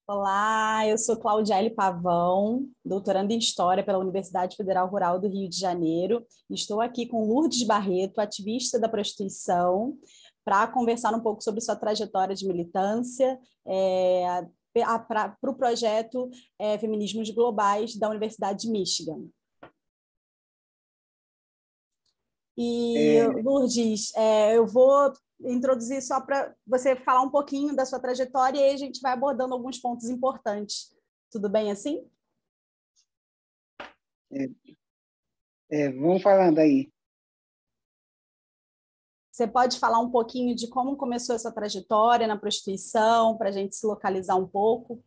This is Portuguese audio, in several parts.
Olá, eu sou Claudiele Pavão, doutoranda em História pela Universidade Federal Rural do Rio de Janeiro. Estou aqui com Lourdes Barreto, ativista da prostituição, para conversar um pouco sobre sua trajetória de militância para o projeto Feminismos Globais da Universidade de Michigan. E, Lourdes, eu vou introduzir só para você falar um pouquinho da sua trajetória e aí a gente vai abordando alguns pontos importantes. Tudo bem assim? Vamos falando aí. Você pode falar um pouquinho de como começou essa trajetória na prostituição, para a gente se localizar um pouco?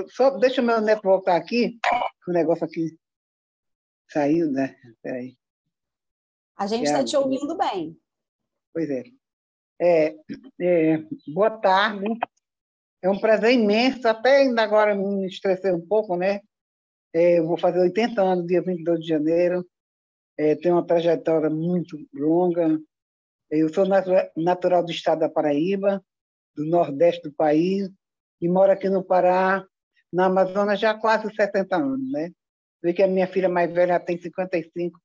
Só deixa o meu neto voltar aqui, que o negócio aqui saiu, né? Peraí. A gente está te ouvindo bem. Pois é. Boa tarde. É um prazer imenso, até ainda agora me estressei um pouco, né? Eu vou fazer 80 anos, dia 22 de janeiro. Tenho uma trajetória muito longa. Eu sou natural do estado da Paraíba, do nordeste do país, e moro aqui no Pará, na Amazônia, já há quase 70 anos, né? Vê que a minha filha mais velha tem 55,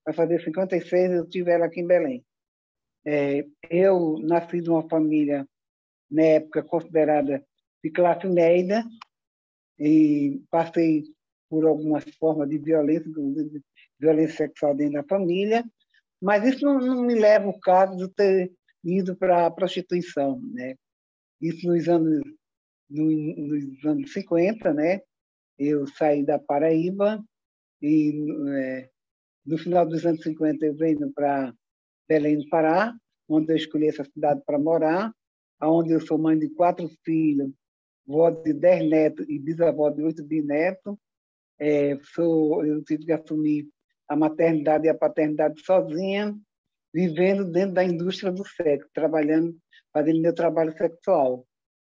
vai fazer 56, eu tive ela aqui em Belém. Eu nasci de uma família, na época, considerada de classe média, e passei por algumas formas de violência, inclusive violência sexual dentro da família, mas isso não me leva ao caso de ter ido para a prostituição, né? Isso nos anos 50, né? Eu saí da Paraíba e no final dos anos 50 eu venho para Belém do Pará, onde eu escolhi essa cidade para morar, onde eu sou mãe de 4 filhos, vó de 10 netos e bisavó de 8 bisnetos. Eu tive que assumir a maternidade e a paternidade sozinha, vivendo dentro da indústria do sexo, trabalhando, fazendo meu trabalho sexual.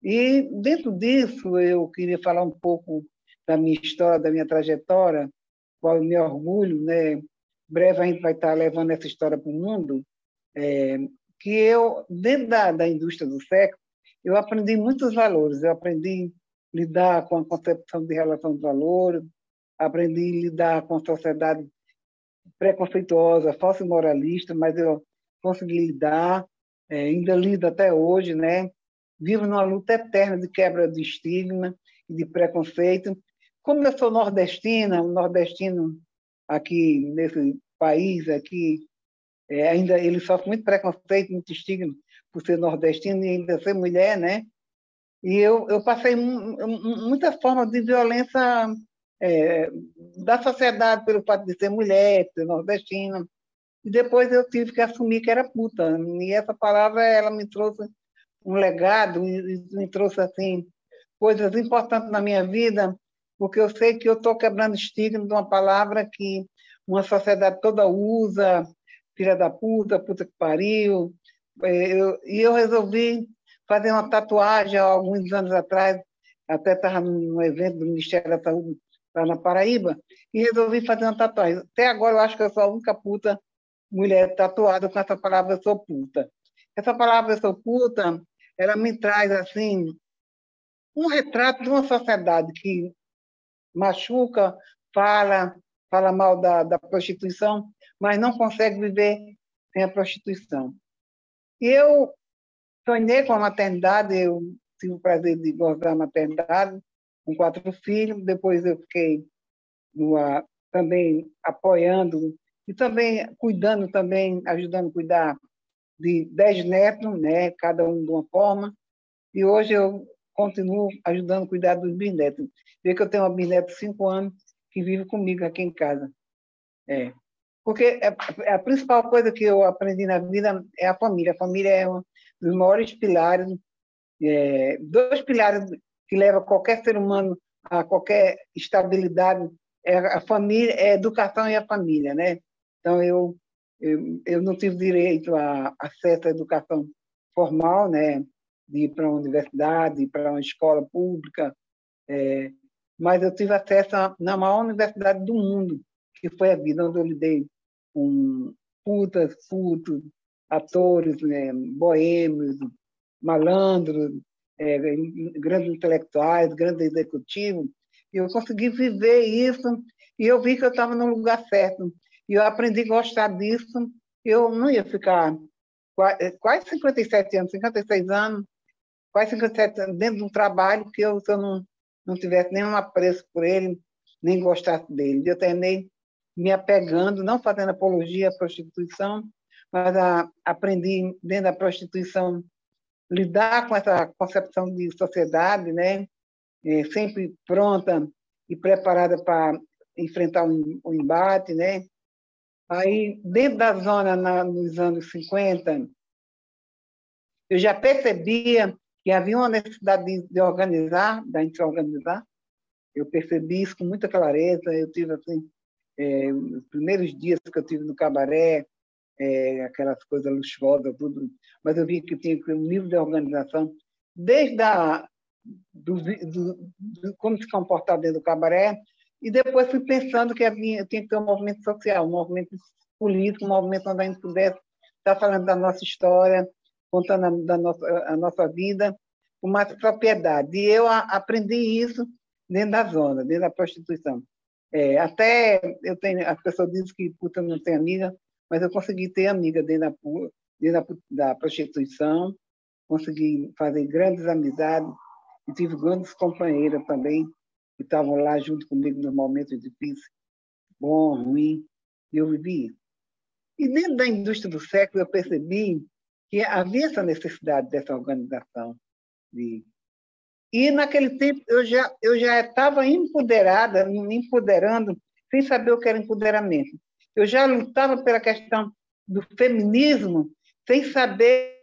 E, dentro disso, eu queria falar um pouco da minha história, da minha trajetória, qual é o meu orgulho, né? Breve a gente vai estar levando essa história para o mundo, que eu, dentro da indústria do sexo, eu aprendi muitos valores. Eu aprendi a lidar com a concepção de relação de valores, aprendi a lidar com a sociedade preconceituosa, falsa e moralista, mas eu consegui lidar, ainda lido até hoje, né? Vivo numa luta eterna de quebra de estigma e de preconceito. Como eu sou nordestina, um nordestino aqui nesse país, aqui, ainda ele sofre muito preconceito, muito estigma por ser nordestino e ainda ser mulher, né? E eu passei muitas formas de violência da sociedade pelo fato de ser mulher, de ser nordestina. E depois eu tive que assumir que era puta. E essa palavra ela me trouxe um legado e me trouxe assim coisas importantes na minha vida, porque eu sei que eu estou quebrando estigma de uma palavra que uma sociedade toda usa, filha da puta que pariu. E eu resolvi fazer uma tatuagem há alguns anos atrás, até estava num evento do Ministério da Saúde lá na Paraíba, e resolvi fazer uma tatuagem. Até agora eu acho que eu sou a única puta mulher tatuada com essa palavra eu sou puta. Essa palavra eu sou puta, ela me traz assim um retrato de uma sociedade que machuca, fala mal da prostituição, mas não consegue viver sem a prostituição. E eu sonhei com a maternidade, eu tive o prazer de gozar a maternidade, com 4 filhos, depois eu fiquei também apoiando e também cuidando, também ajudando a cuidar de 10 netos, né, cada um de uma forma, e hoje eu continuo ajudando a cuidar dos bisnetos. Vê que eu tenho uma bisneta de 5 anos que vive comigo aqui em casa. Porque a principal coisa que eu aprendi na vida é a família. A família é um dos maiores pilares, 2 pilares que levam qualquer ser humano a qualquer estabilidade, é a família, é a educação e a família, né? Então, eu não tive direito a acesso à educação formal, né? De ir para uma universidade, ir para uma escola pública, mas eu tive acesso na maior universidade do mundo, que foi a vida, onde eu lidei com putas, putos, atores, né? Boêmios, malandros, grandes intelectuais, grandes executivos, e eu consegui viver isso, e eu vi que eu estava no lugar certo, e eu aprendi a gostar disso. Eu não ia ficar quase 57 anos, 56 anos, quase 57 anos dentro de um trabalho que se eu não tivesse nenhum apreço por ele, nem gostasse dele. Eu terminei me apegando, não fazendo apologia à prostituição, mas aprendi dentro da prostituição lidar com essa concepção de sociedade, né? Sempre pronta e preparada para enfrentar um embate, né? Aí, dentro da zona, nos anos 50, eu já percebia que havia uma necessidade de organizar, da gente se organizar. Eu percebi isso com muita clareza. Eu tive, assim, os primeiros dias que eu tive no cabaré, aquelas coisas luxuosas, tudo, mas eu vi que tinha um nível de organização, desde como se comportar dentro do cabaré, e depois fui pensando que tinha que ter um movimento social, um movimento político, um movimento onde a gente pudesse estar falando da nossa história, contando a nossa vida com mais propriedade. E eu aprendi isso dentro da zona, dentro da prostituição. Até as pessoas dizem que puta não tem amiga, mas eu consegui ter amiga dentro da prostituição, consegui fazer grandes amizades e tive grandes companheiras também que estavam lá junto comigo nos momentos difíceis, bom, ruim, e eu vivi isso. E dentro da indústria do sexo eu percebi que havia essa necessidade dessa organização. E naquele tempo eu já estava empoderada, me empoderando, sem saber o que era empoderamento. Eu já lutava pela questão do feminismo, sem saber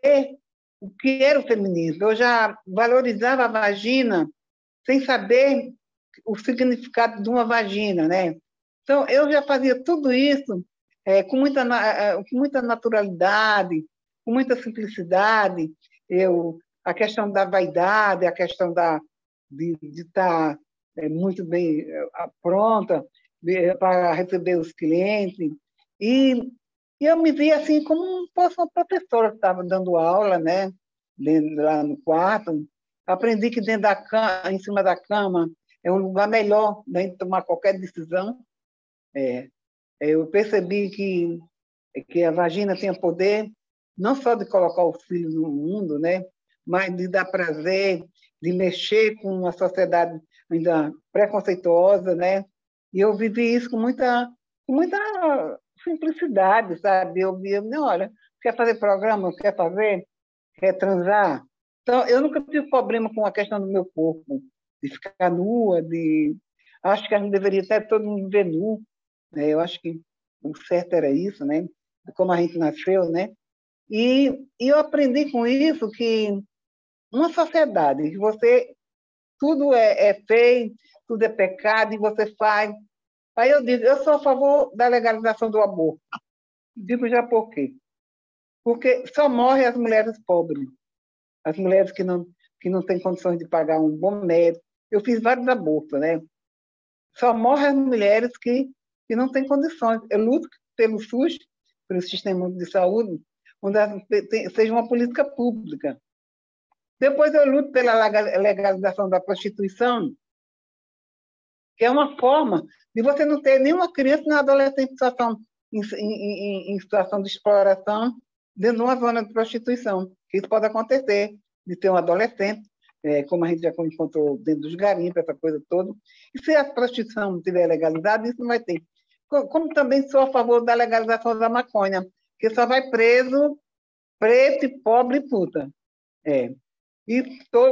o que era o feminismo. Eu já valorizava a vagina, sem saber o significado de uma vagina, né? Então, eu já fazia tudo isso com muita naturalidade, com muita simplicidade. A questão da vaidade, a questão de estar muito bem pronta para receber os clientes. E eu me via assim como uma professora que estava dando aula, né? Lá no quarto. Aprendi que dentro da cama, em cima da cama é um lugar melhor da gente tomar qualquer decisão. Eu percebi que a vagina tinha poder não só de colocar o filho no mundo, né? Mas de dar prazer, de mexer com uma sociedade ainda preconceituosa, né? E eu vivi isso com muita simplicidade, sabe? Eu via, olha, quer fazer programa, quer transar. Então, eu nunca tive problema com a questão do meu corpo, de ficar nua, acho que a gente deveria até todo mundo ver nu, né? Eu acho que o certo era isso, né? Como a gente nasceu, né? E eu aprendi com isso que uma sociedade que tudo é feio, tudo é pecado e você faz. Aí eu digo, eu sou a favor da legalização do aborto. Digo já por quê? Porque só morrem as mulheres pobres, as mulheres que não têm condições de pagar um bom médico. Eu fiz vários abortos, né? Só morrem as mulheres que não têm condições. Eu luto pelo SUS, pelo Sistema de Saúde, onde seja uma política pública. Depois eu luto pela legalização da prostituição, que é uma forma de você não ter nenhuma criança nem adolescente em situação de exploração dentro de uma zona de prostituição. Isso pode acontecer, de ter um adolescente, como a gente já encontrou dentro dos garimpos, essa coisa toda. E se a prostituição não tiver legalizada, isso não vai ter. Como também sou a favor da legalização da maconha, que só vai preso preto e pobre e puta. E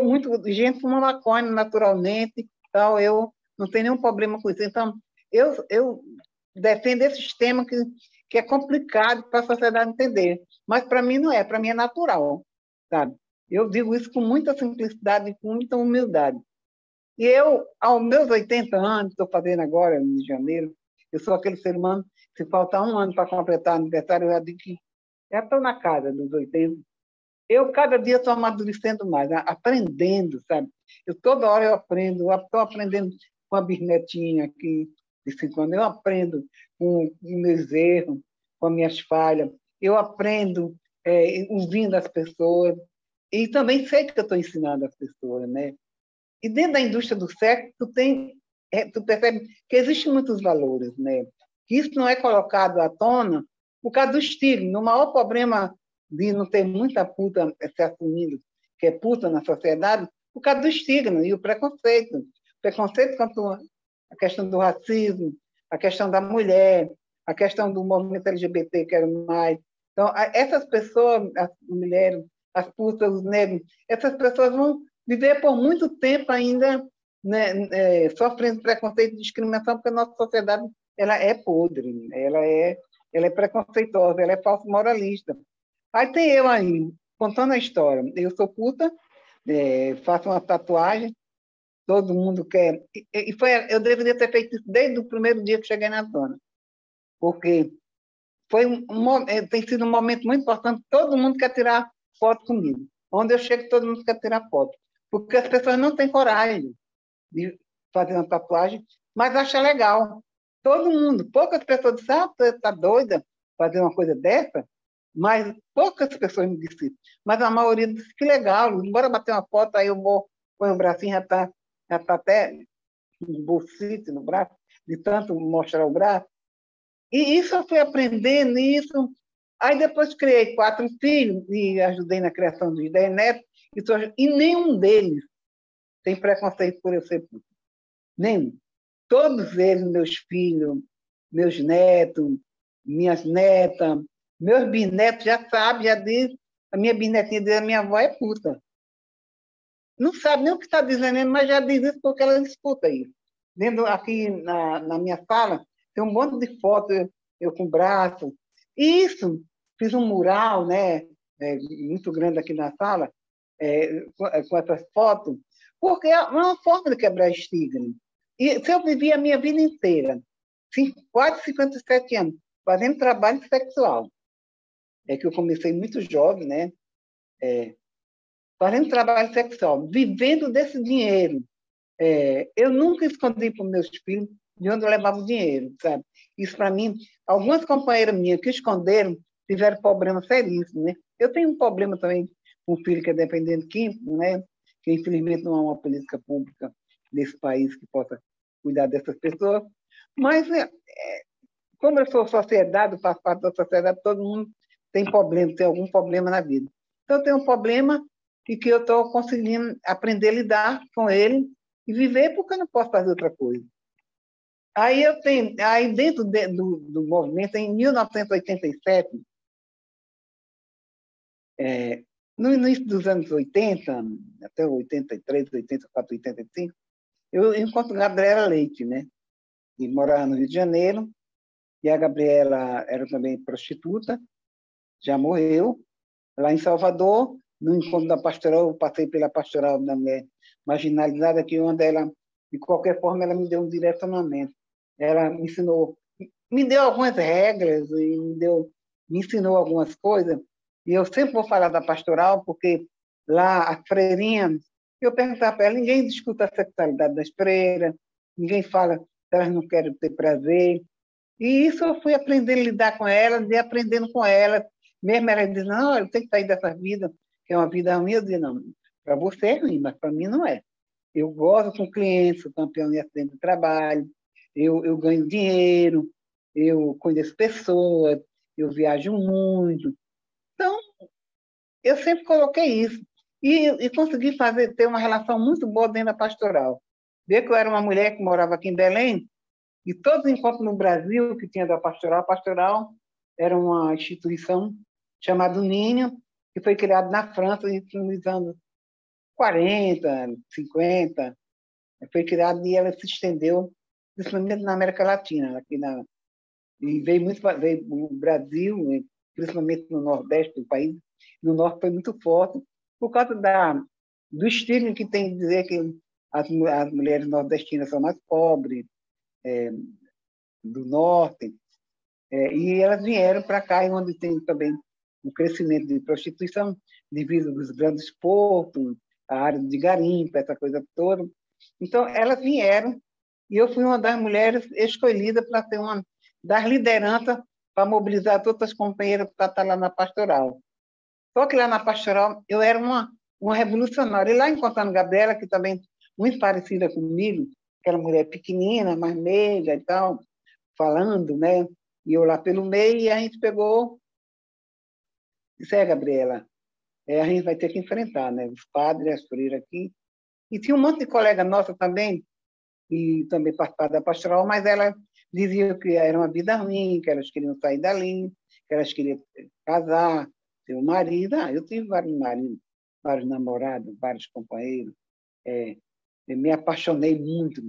muito gente fuma maconha naturalmente, então eu não tenho nenhum problema com isso. Então, eu defendo esse sistema que é complicado para a sociedade entender, mas para mim não é, para mim é natural, sabe? Eu digo isso com muita simplicidade e com muita humildade. E eu, aos meus 80 anos, estou fazendo agora, em janeiro, eu sou aquele ser humano, se faltar um ano para completar o aniversário, eu já digo que já estou na casa dos 80. Eu, cada dia, estou amadurecendo mais, aprendendo, sabe? Toda hora eu aprendo, estou aprendendo com a bisnetinha aqui, de 5 anos, eu aprendo com meus erros, com as minhas falhas, eu aprendo ouvindo as pessoas. e também sei que eu estou ensinando as pessoas, né? E dentro da indústria do sexo, tu percebe que existem muitos valores, né? Que isso não é colocado à tona por causa do estigma. O maior problema de não ter muita puta se assumindo que é puta na sociedade, por causa do estigma e o preconceito. O preconceito quanto a questão do racismo, a questão da mulher, a questão do movimento LGBT, quero mais. Então, essas pessoas, as mulheres, as putas, os negros, essas pessoas vão viver por muito tempo ainda, né, sofrendo preconceito e discriminação, porque a nossa sociedade ela é podre, ela é preconceituosa, ela é falso moralista. Aí tem eu aí, contando a história. Eu sou puta, faço uma tatuagem, todo mundo quer. Eu deveria ter feito isso desde o primeiro dia que cheguei na zona, porque tem sido um momento muito importante, todo mundo quer tirar foto comigo. Onde eu chego, todo mundo quer tirar foto. Porque as pessoas não têm coragem de fazer uma tatuagem, mas acham legal. Todo mundo, poucas pessoas dizem, você está doida fazer uma coisa dessa? Mas poucas pessoas me disseram. Mas a maioria disse que legal, bora bater uma foto, aí eu vou, põe o bracinho, já tá até um bolsito no braço, de tanto mostrar o braço. E isso eu fui aprendendo, isso. Aí depois criei 4 filhos e ajudei na criação dos 10 netos, e nenhum deles tem preconceito por eu ser puta. Nenhum. Todos eles, meus filhos, meus netos, minhas netas, meus bisnetos já sabem, já diz, a minha bisnetinha diz, a minha avó é puta. Não sabe nem o que está dizendo, mas já diz isso porque ela escuta isso. Dentro aqui na minha sala, tem um monte de fotos, eu com o braço. E isso, fiz um mural, né, muito grande aqui na sala, com essas fotos, porque é uma forma de quebrar estigma. E se eu vivi a minha vida inteira, quase 57 anos, fazendo trabalho sexual, é que eu comecei muito jovem, né? Fazendo trabalho sexual, vivendo desse dinheiro. Eu nunca escondi para os meus filhos de onde eu levava o dinheiro, sabe? Isso, para mim, algumas companheiras minhas que esconderam tiveram problemas seríssimos, né? Eu tenho um problema também com um filho que é dependente químico, né? Que infelizmente não há uma política pública nesse país que possa cuidar dessas pessoas. Mas, como eu sou sociedade, faço parte da sociedade, todo mundo tem problema, tem algum problema na vida. Então, eu tenho um problema e que eu estou conseguindo aprender a lidar com ele e viver porque eu não posso fazer outra coisa. Aí dentro do movimento, em 1987, no início dos anos 80, até 83, 84, 85, eu encontro Gabriela Leite, né? E morava no Rio de Janeiro, e a Gabriela era também prostituta, já morreu. Lá em Salvador, no encontro da pastoral, eu passei pela pastoral da mulher marginalizada, que onde ela, de qualquer forma, ela me deu um direcionamento. Ela me ensinou, me deu algumas regras, e me ensinou algumas coisas. E eu sempre vou falar da pastoral, porque lá a freirinha, eu perguntava para ela, ninguém discute a sexualidade das freiras, ninguém fala que elas não querem ter prazer. E isso eu fui aprendendo a lidar com ela, de aprendendo com ela. Mesmo ela dizendo, não, eu tenho que sair dessa vida, que é uma vida ruim. Eu dizia, não, para você é ruim, mas para mim não é. Eu gosto com clientes, sou campeão em acidente de trabalho, eu ganho dinheiro, eu conheço pessoas, eu viajo muito. Então, eu sempre coloquei isso. E consegui ter uma relação muito boa dentro da pastoral. Ver que eu era uma mulher que morava aqui em Belém, e todos os encontros no Brasil que tinha da pastoral, a pastoral era uma instituição chamada Ninho, que foi criada na França nos anos 40, 50. Foi criada e ela se estendeu, principalmente na América Latina. E veio o Brasil, principalmente no Nordeste do país. No Norte foi muito forte, por causa do estigma que tem de dizer que as mulheres nordestinas são mais pobres, do Norte. E elas vieram para cá, onde tem também um crescimento de prostituição, devido aos grandes portos, a área de garimpo, essa coisa toda. Então, elas vieram, e eu fui uma das mulheres escolhidas para ser uma das lideranças para mobilizar todas as companheiras para estar lá na pastoral. Só que lá na pastoral eu era uma uma revolucionária. E lá encontrando Gabriela, que também muito parecida comigo, aquela mulher pequenina, mais meiga e tal, falando, né? E eu lá pelo meio, e a gente pegou, disse, Gabriela, a gente vai ter que enfrentar, né? Os padres, as freiras aqui. E tinha um monte de colega nossa também, e também participava da pastoral, mas ela dizia que era uma vida ruim, que elas queriam sair dali, que elas queriam casar, ter um marido. Eu tive vários maridos, vários namorados, vários companheiros. Eu me apaixonei muito.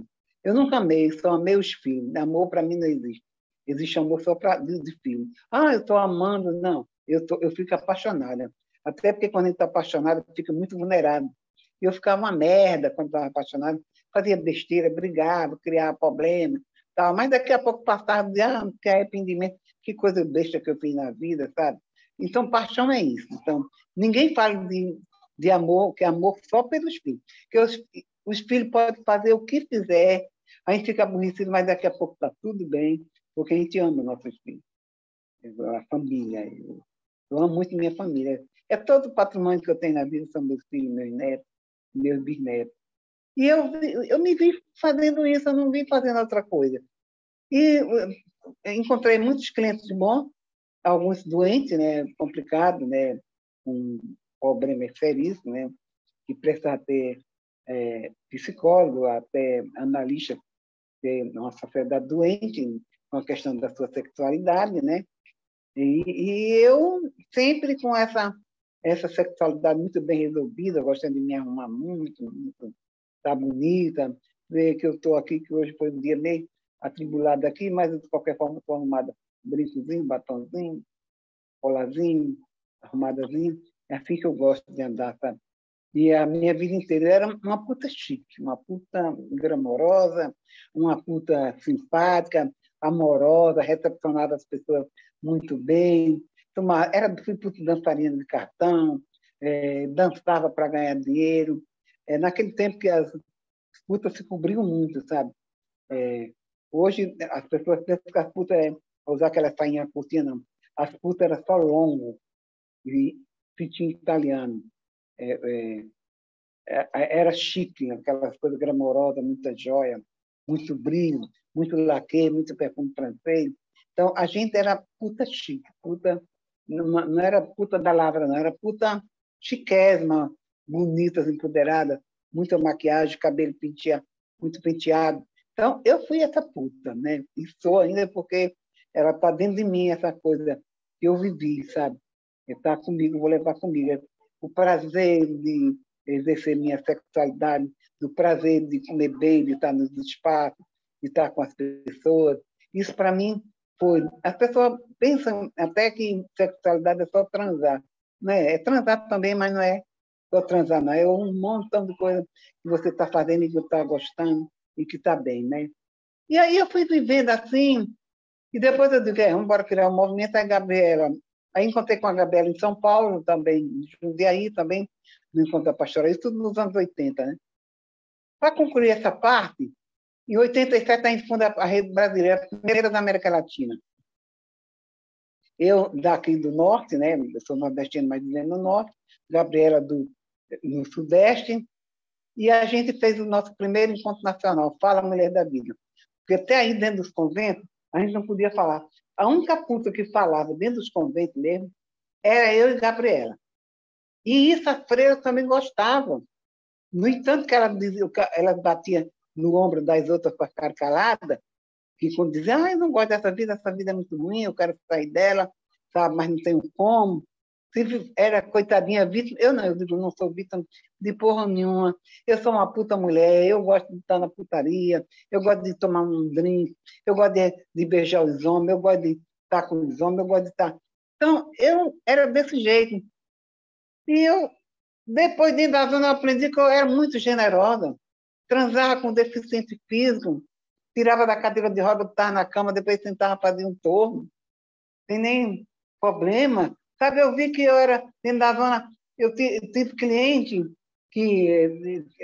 Eu nunca amei, só amei os filhos. Amor para mim não existe. Existe amor só de filhos. Eu estou amando. Não, eu fico apaixonada. Até porque quando a gente está apaixonado, fica muito vulnerável. Eu ficava uma merda quando estava apaixonado, fazia besteira, brigava, criava problema, tal. Mas daqui a pouco passava, dizia, que arrependimento, que coisa besta que eu fiz na vida, sabe? Então, paixão é isso. Então, ninguém fala de amor, que é amor só pelos filhos. Que os filhos podem fazer o que fizer, a gente fica aborrecido, mas daqui a pouco está tudo bem, porque a gente ama nossos filhos. A família. Eu amo muito minha família. É todo o patrimônio que eu tenho na vida, são meus filhos, meus netos, meus bisnetos. E eu me vi fazendo isso, eu não vi fazendo outra coisa. E encontrei muitos clientes bons, alguns doentes, né, complicados, né, com problema seríssimo, né, que precisa ter psicólogo, até analista, ter uma sociedade doente com a questão da sua sexualidade, né? E eu sempre com essa sexualidade muito bem resolvida, gostando de me arrumar muito, tá bonita, ver que eu estou aqui, que hoje foi um dia meio atribulado aqui, mas de qualquer forma estou arrumada, brincozinho, batonzinho, colazinho, arrumadazinho. É assim que eu gosto de andar, sabe? E a minha vida inteira era uma puta chique, uma puta glamourosa, uma puta simpática, amorosa, recepcionava as pessoas muito bem. Fui puta dançarina de cartão, dançava para ganhar dinheiro. Naquele tempo que as putas se cobriam muito, sabe? Hoje as pessoas pensam que as putas usar aquela sainha curtinha, não. As putas eram só longo e fitinho italiano. Era chique, aquelas coisas glamorosas, muita joia, muito brilho, muito laque, muito perfume francês. Então, a gente era puta chique, puta, não era puta da lavra, não, era puta chiquésima, bonitas, empoderadas, muita maquiagem, cabelo muito penteado. Então, eu fui essa puta, né? E sou ainda porque ela está dentro de mim, essa coisa que eu vivi, sabe? Está comigo, vou levar comigo. O prazer de exercer minha sexualidade, do prazer de comer bem, de estar nos espaços, de estar com as pessoas. Isso, para mim, foi... As pessoas pensam até que sexualidade é só transar. Né? É transar também, mas não é só transar, não. É um montão de coisa que você está fazendo e que está gostando e que está bem, né? E aí eu fui vivendo assim, e depois eu digo, vamos embora criar um movimento. Aí Gabriela... Aí encontrei com a Gabriela em São Paulo também, em Jundiaí também, no Encontro da Pastoral, isso tudo nos anos 80, né? Para concluir essa parte, em 87 a gente funda a Rede Brasileira, a primeira da América Latina. Eu, daqui do Norte, né? Eu sou nordestino, mas vivendo no Norte, Gabriela no Sudeste, e a gente fez o nosso primeiro encontro nacional, Fala Mulher da Vida. Porque até aí, dentro dos conventos, a gente não podia falar. A única puta que falava dentro dos conventos mesmo era eu e Gabriela. E isso as freiras também gostavam. No entanto, que ela batia no ombro das outras para ficar calada, que quando dizia, eu não gosto dessa vida é muito ruim, eu quero sair dela, sabe, mas não tenho como. Se era coitadinha vítima, eu digo, não sou vítima de porra nenhuma, eu sou uma puta mulher, eu gosto de estar na putaria, eu gosto de tomar um drink, eu gosto de beijar os homens, eu gosto de estar com os homens, eu gosto de estar... Então, eu era desse jeito. E eu, depois de invasão, eu aprendi que eu era muito generosa, transava com deficiente físico, tirava da cadeira de roda, botava na cama, depois sentava para fazer um torno, sem nem problema. Sabe, eu vi que eu era dentro da zona, eu tive cliente,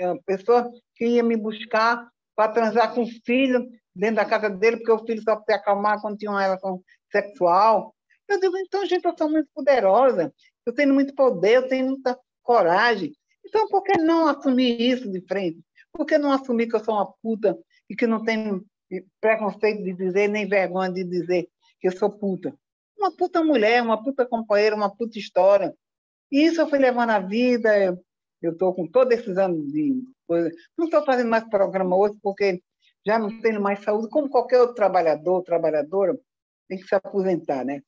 a pessoa que ia me buscar para transar com o filho dentro da casa dele, porque o filho só podia acalmar quando tinha uma relação sexual. Eu digo, então, gente, eu sou muito poderosa, eu tenho muito poder, eu tenho muita coragem. Então, por que não assumir isso de frente? Por que não assumir que eu sou uma puta e que não tenho preconceito de dizer, nem vergonha de dizer que eu sou puta? Uma puta mulher, uma puta companheira, uma puta história. E isso eu fui levando a vida. Eu estou com todos esses anos de coisa. Não estou fazendo mais programa hoje porque já não tenho mais saúde, como qualquer outro trabalhador, trabalhadora, tem que se aposentar, né?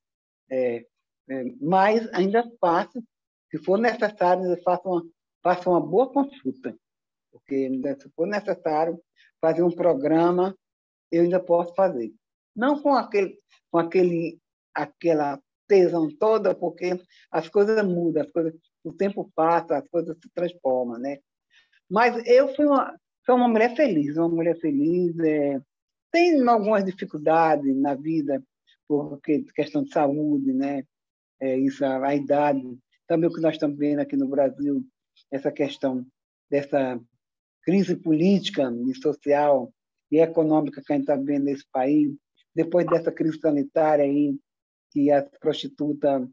Mas ainda faço, se for necessário, eu faço uma boa consulta, porque se for necessário fazer um programa, eu ainda posso fazer. Não aquela tesão toda, porque as coisas mudam, o tempo passa, as coisas se transformam, né? Mas eu sou uma mulher feliz, tem algumas dificuldades na vida, porque questão de saúde, né? Isso, a idade, também o que nós estamos vendo aqui no Brasil, essa questão dessa crise política e social e econômica que a gente está vendo nesse país, depois dessa crise sanitária aí, que as prostitutas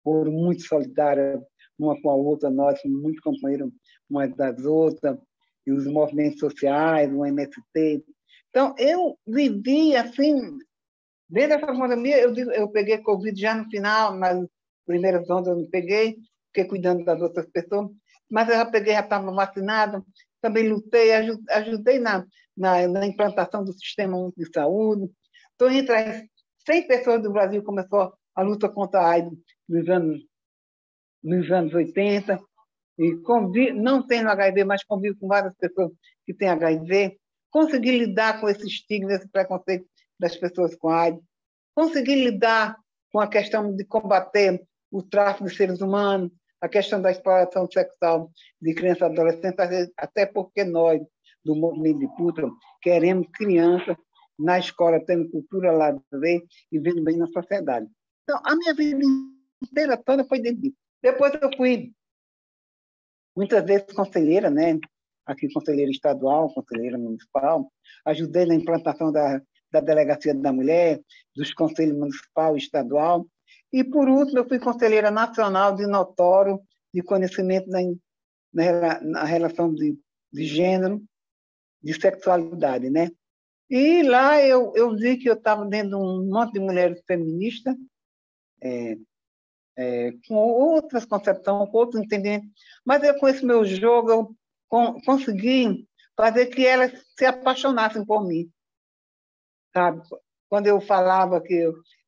foram muito solidárias uma com a outra, nós somos muito companheiros umas das outras, e os movimentos sociais, o MST. Então, eu vivi assim, desde essa pandemia, eu peguei Covid já no final, nas primeiras ondas eu não peguei, fiquei cuidando das outras pessoas, mas eu já peguei, já estava vacinada, também lutei, ajudei na implantação do Sistema Único de Saúde. Estou entre as 100 pessoas do Brasil começou a luta contra a AIDS nos anos 80, e não tenho HIV, mas convivo com várias pessoas que têm HIV, consegui lidar com esse estigma, esse preconceito das pessoas com AIDS, consegui lidar com a questão de combater o tráfico de seres humanos, a questão da exploração sexual de crianças e adolescentes, até porque nós, do movimento de puta, queremos crianças na escola, tendo cultura lá ver e vendo bem na sociedade. Então, a minha vida inteira toda foi dentro disso. Depois eu fui muitas vezes conselheira, né? Aqui conselheira estadual, conselheira municipal, ajudei na implantação da Delegacia da Mulher, dos conselhos municipal e estadual, e, por último, eu fui conselheira nacional de notório de conhecimento na relação de gênero, de sexualidade, né? E lá eu vi que eu estava dentro de um monte de mulheres feministas, com outras concepções, com outros entendimentos, mas eu, com esse meu jogo, eu consegui fazer que elas se apaixonassem por mim, sabe? Quando eu falava que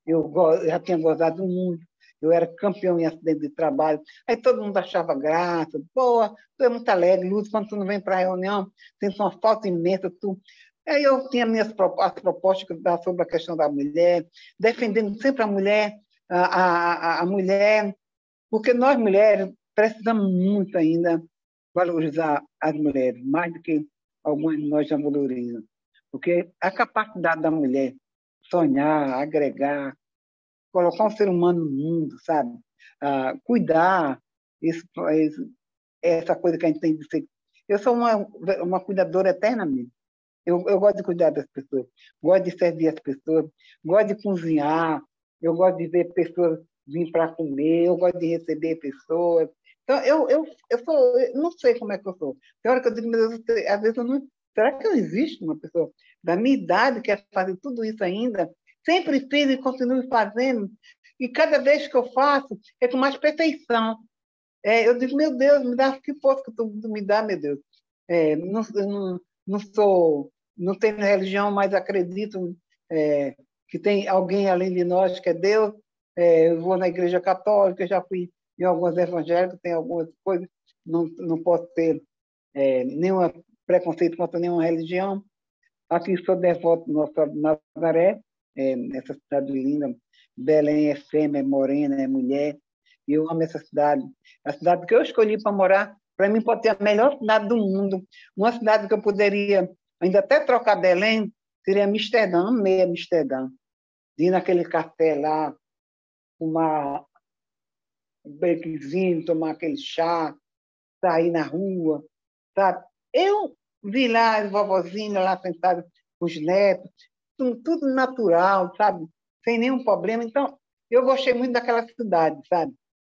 eu já tinha gozado muito, eu era campeão em acidente de trabalho, aí todo mundo achava graça, pô, tu é muito alegre, Lúcia, quando tu não vem para a reunião, sente uma falta imensa, tu... Aí eu tinha as propostas que eu dava sobre a questão da mulher, defendendo sempre a mulher, a mulher, porque nós mulheres precisamos muito ainda valorizar as mulheres, mais do que algumas de nós já valorizam. Porque a capacidade da mulher sonhar, agregar, colocar um ser humano no mundo, sabe? Cuidar, essa coisa que a gente tem de ser. Eu sou uma cuidadora eternamente. Eu gosto de cuidar das pessoas, gosto de servir as pessoas, gosto de cozinhar, eu gosto de ver pessoas vir para comer, eu gosto de receber pessoas. Então, eu não sei como é que eu sou. Tem hora que eu digo, meu Deus, às vezes eu não. Será que eu existo uma pessoa da minha idade que quer fazer tudo isso ainda? Sempre fiz e continuo fazendo. E cada vez que eu faço, é com mais perfeição. Eu digo, meu Deus, me dá que força que tu me dá, meu Deus. Não tenho religião, mas acredito que tem alguém além de nós, que é Deus. Eu vou na igreja católica, já fui em alguns evangélicos, tem algumas coisas, não posso ter nenhum preconceito contra nenhuma religião. Aqui sou devoto do Nosso Senhora de Nazaré, nessa cidade linda. Belém é fêmea, é morena, é mulher. E eu amo essa cidade. A cidade que eu escolhi para morar, para mim, pode ser a melhor cidade do mundo. Uma cidade que eu poderia ainda até trocar Belém, seria Amsterdã, amei Amsterdã. Ir naquele café lá, tomar um breakzinho, tomar aquele chá, sair na rua, sabe? Eu vi lá as vovozinhas lá sentadas com os netos, tudo natural, sabe? Sem nenhum problema. Então, eu gostei muito daquela cidade, sabe?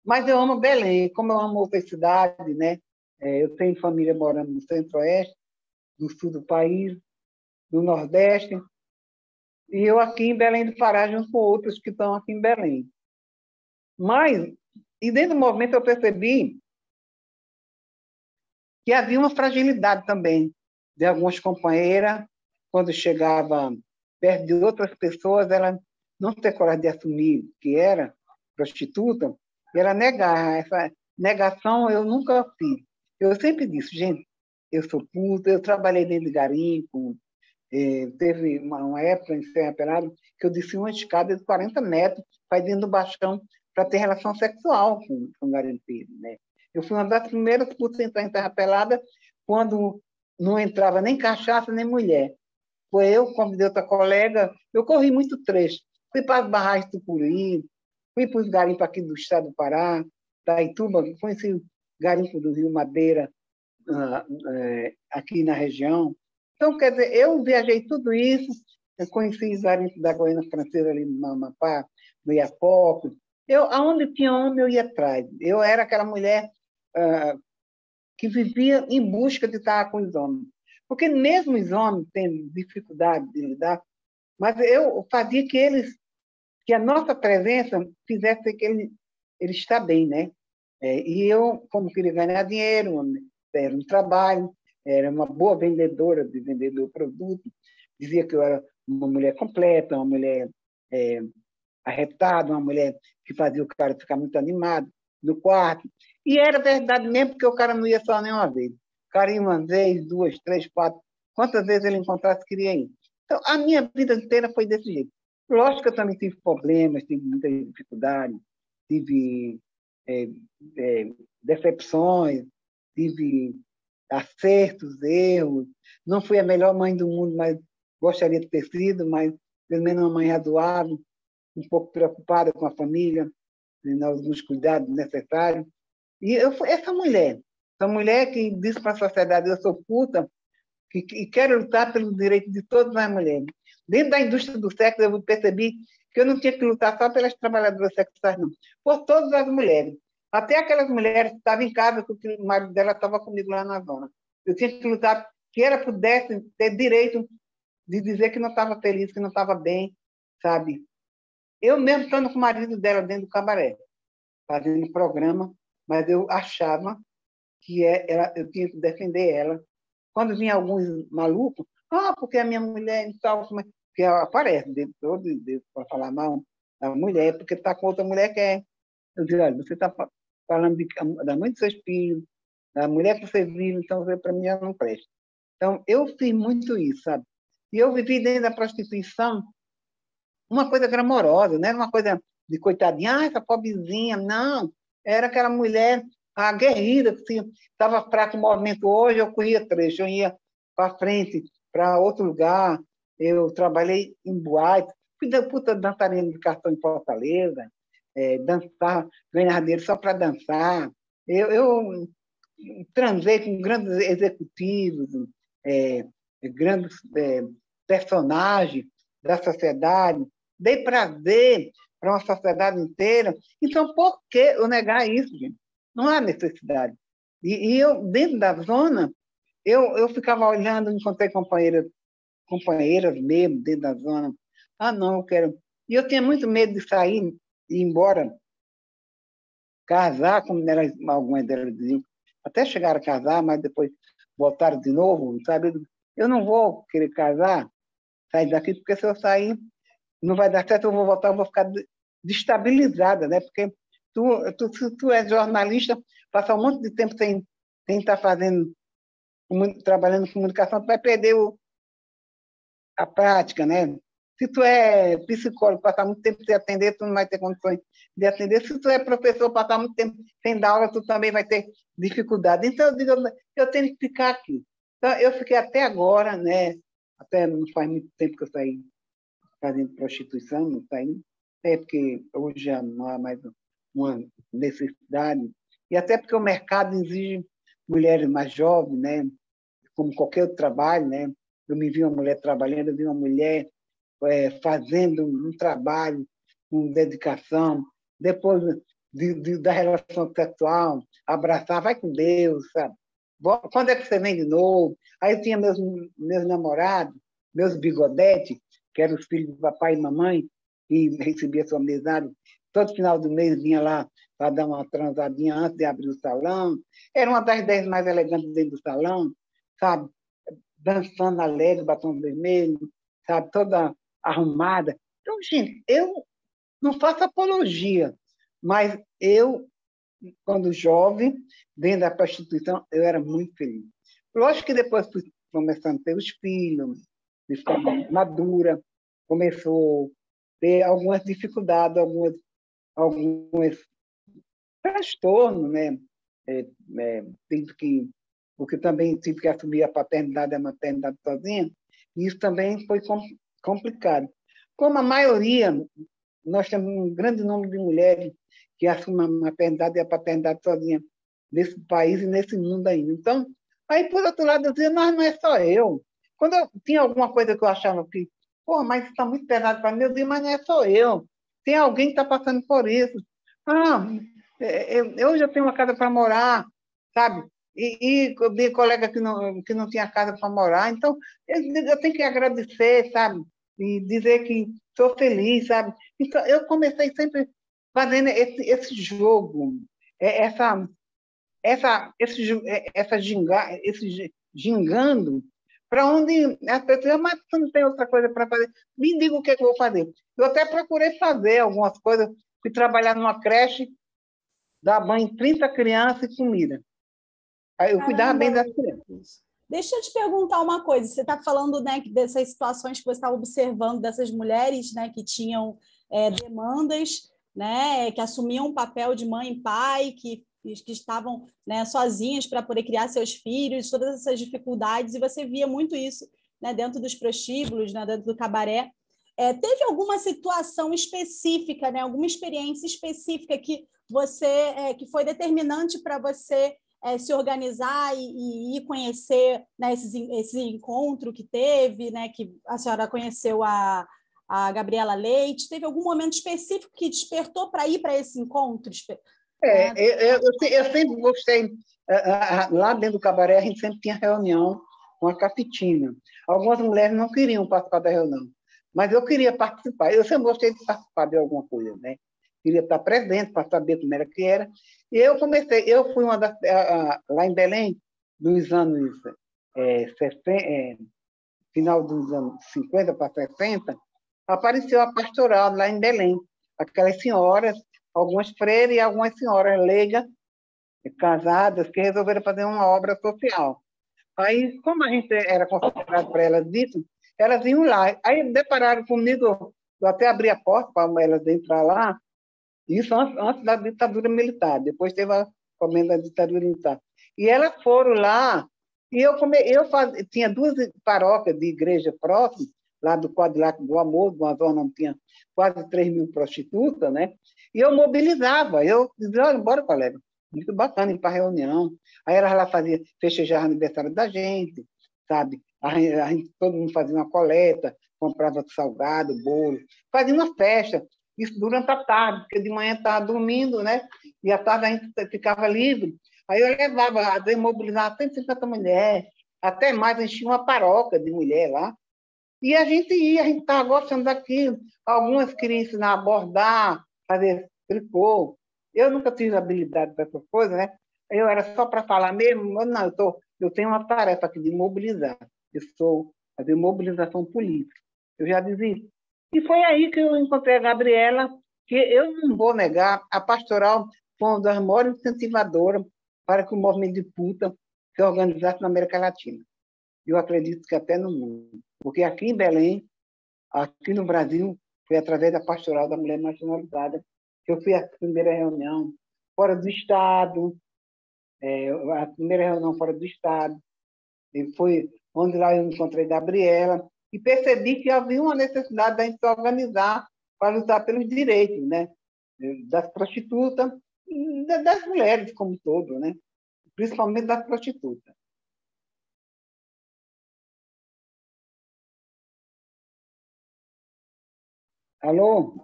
Mas eu amo Belém, como eu amo outras cidades, né? Eu tenho família morando no Centro-Oeste, do sul do país, do Nordeste, e eu aqui em Belém do Pará, junto com outros que estão aqui em Belém. Mas, e dentro do movimento eu percebi que havia uma fragilidade também de algumas companheiras, quando chegava perto de outras pessoas, ela não ter coragem de assumir que era prostituta, e ela negar. Essa negação eu nunca fiz. Eu sempre disse, gente, eu sou puta, eu trabalhei dentro de garimpo, teve uma época em Serra Pelada que eu desci uma escada de 40 metros para ir dentro do baixão para ter relação sexual com o garimpeiro, né? Eu fui uma das primeiras putas a entrar em Serra Pelada quando não entrava nem cachaça nem mulher. Foi eu, convidei outra colega, eu corri muito trecho. Fui para as barragens do Tucuruí, fui para os garimpos aqui do estado do Pará, da Ituba, conheci o garimpo do Rio Madeira, aqui na região. Então, quer dizer, eu viajei tudo isso, eu conheci os garimpos da Guiana Francesa ali no Amapá, no Iapoque. Aonde tinha homem, eu ia atrás. Eu era aquela mulher que vivia em busca de estar com os homens. Porque mesmo os homens têm dificuldade de lidar, mas eu fazia que a nossa presença fizesse que ele está bem, né? E eu, como queria ganhar dinheiro, era um trabalho, era uma boa vendedora de vender meu produto, dizia que eu era uma mulher completa, uma mulher arretada, uma mulher que fazia o cara ficar muito animado no quarto. E era verdade mesmo, porque o cara não ia só nenhuma vez. O cara ia uma vez, duas, três, quatro. Quantas vezes ele encontrasse, queria ir. Então, a minha vida inteira foi desse jeito. Lógico que eu também tive problemas, tive muita dificuldade, tive decepções, tive acertos, erros. Não fui a melhor mãe do mundo, mas gostaria de ter sido, mas pelo menos uma mãe razoável, um pouco preocupada com a família, alguns cuidados necessários. E eu fui essa mulher que disse para a sociedade: eu sou puta e quero lutar pelos direitos de todas as mulheres. Dentro da indústria do sexo, eu percebi que eu não tinha que lutar só pelas trabalhadoras sexuais, não, por todas as mulheres. Até aquelas mulheres que estavam em casa, porque o marido dela estava comigo lá na zona. Eu tinha que lutar que ela pudesse ter direito de dizer que não estava feliz, que não estava bem, sabe? Eu mesmo estando com o marido dela dentro do cabaré, fazendo programa, mas eu achava que eu tinha que defender ela. Quando vinha alguns malucos, porque a minha mulher e tal, que ela aparece todo para falar mal da mulher, porque está com outra mulher que é. Eu digo: olha, você está falando da mãe dos seus filhos, da mulher que você vive, então você, para mim, já não presta. Então, eu fiz muito isso, sabe? E eu vivi dentro da prostituição uma coisa glamourosa, não era uma coisa de coitadinha, essa pobrezinha, não. Era aquela mulher aguerrida, que estava fraco o movimento hoje, eu corria trecho, eu ia para frente, para outro lugar, eu trabalhei em boate, fui da puta dançarina de cartão em Fortaleza, dançar, ganhar dinheiro só para dançar. Eu transei com grandes executivos, grandes personagens da sociedade, dei prazer para uma sociedade inteira. Então, por que eu negar isso, gente? Não há necessidade. E eu, dentro da zona, eu ficava olhando, encontrei companheiras mesmo dentro da zona. Não, eu quero. E eu tinha muito medo de sair e ir embora, casar, como algumas delas diziam. Até chegaram a casar, mas depois voltaram de novo, sabe? Eu não vou querer casar, sair daqui, porque se eu sair, não vai dar certo, eu vou voltar, eu vou ficar destabilizada, né? Porque se tu é jornalista, passar um monte de tempo sem estar trabalhando em comunicação, tu vai perder a prática, né? Se tu é psicólogo, passar muito tempo sem atender, tu não vai ter condições de atender. Se tu é professor, passar muito tempo sem dar aula, tu também vai ter dificuldade. Então, eu digo, eu tenho que ficar aqui. Então, eu fiquei até agora, né? Até não faz muito tempo que eu saí fazendo prostituição, não saí, até porque hoje já não há mais uma necessidade, e até porque o mercado exige mulheres mais jovens, né? Como qualquer outro trabalho, né? Eu me vi uma mulher trabalhando, eu vi uma mulher fazendo um trabalho com dedicação, depois da relação sexual, abraçar, vai com Deus, sabe? Quando é que você vem de novo? Aí eu tinha meus namorados, meus bigodetes, que eram os filhos do papai e mamãe, e recebia sua mesada. Todo final do mês vinha lá para dar uma transadinha antes de abrir o salão. Era uma das 10 mais elegantes dentro do salão, sabe? Dançando alegre, batom vermelho, sabe? Toda arrumada. Então, gente, eu não faço apologia, mas eu, quando jovem, dentro da prostituição, eu era muito feliz. Lógico que depois fui começando a ter os filhos, de ficar madura, começou a ter algumas dificuldades, alguns transtornos, né? Tive que, porque também tive que assumir a paternidade e a maternidade sozinha, e isso também foi complicado. Como a maioria, nós temos um grande número de mulheres que assumem a maternidade e a paternidade sozinha nesse país e nesse mundo ainda. Então, aí, por outro lado, eu dizia, mas não é só eu. Quando eu tinha alguma coisa que eu achava que, pô, mas isso está muito pesado para mim, eu dizia, mas não é só eu. Tem alguém que está passando por isso. Ah, eu já tenho uma casa para morar, sabe? E vi colega que não tinha casa para morar. Então, eu tenho que agradecer, sabe? E dizer que estou feliz, sabe? Então, eu comecei sempre fazendo esse jogo, essa, esse gingando, para onde as pessoas, mas você não tem outra coisa para fazer, me diga o que, é que eu vou fazer. Eu até procurei fazer algumas coisas, fui trabalhar numa creche, dar banho em 30 crianças e comida. Aí eu cuidava Caramba, bem das crianças. Lucas. Deixa eu te perguntar uma coisa. Você está falando, né, dessas situações que você está observando dessas mulheres, né, que tinham demandas, né, que assumiam um papel de mãe e pai, que estavam, né, sozinhas para poder criar seus filhos, todas essas dificuldades, e você via muito isso, né, dentro dos prostíbulos, né, dentro do cabaré. Teve alguma situação específica, né, alguma experiência específica que que foi determinante para você se organizar e ir conhecer, né, esse encontro que teve, né, que a senhora conheceu a Gabriela Leite? Teve algum momento específico que despertou para ir para esse encontro? Né? Eu sempre gostei, lá dentro do cabaré, a gente sempre tinha reunião com a cafetina. Algumas mulheres não queriam participar da reunião, mas eu queria participar. Eu sempre gostei de participar de alguma coisa, né? Queria estar presente para saber como era que era. E eu fui uma das, lá em Belém, nos anos 60, final dos anos 50 para 60, apareceu a pastoral lá em Belém. Aquelas senhoras, algumas freiras e algumas senhoras leigas, casadas, que resolveram fazer uma obra social. Aí, como a gente era considerado para elas disso, elas iam lá. Aí depararam comigo, eu até abri a porta para elas entrar lá, isso antes da ditadura militar, depois teve a comenda da ditadura militar. E elas foram lá, e tinha duas paróquias de igreja próximas, lá do Quadrilátero do Amor, uma zona onde tinha quase 3 mil prostitutas, né? E eu mobilizava, eu dizia, olha, bora, colega, muito bacana ir para a reunião. Aí elas lá faziam, festejar o aniversário da gente, sabe? Todo mundo fazia uma coleta, comprava salgado, bolo, fazia uma festa. Isso durante a tarde, porque de manhã estava dormindo, né? E à tarde a gente ficava livre. Aí eu levava, mobilizava 150 mulheres, até mais, enchia uma paróquia de mulher lá. E a gente ia, a gente estava gostando daquilo. Algumas queriam ensinar a bordar, fazer tricô. Eu nunca tive habilidade para essas coisas, né? Eu era só para falar mesmo, mas não, eu tenho uma tarefa aqui de mobilizar. Eu sou fazer mobilização política. Eu já desisti. E foi aí que eu encontrei a Gabriela, que eu não vou negar, a pastoral foi uma das maiores incentivadoras para que o movimento de puta se organizasse na América Latina. Eu acredito que até no mundo. Porque aqui em Belém, aqui no Brasil, foi através da pastoral da mulher marginalizada que eu fui à primeira reunião fora do Estado, a primeira reunião fora do Estado, e foi onde lá eu encontrei Gabriela, e percebi que havia uma necessidade da gente se organizar para lutar pelos direitos, né? Das prostitutas e das mulheres como um todo, né? Principalmente das prostitutas. Alô?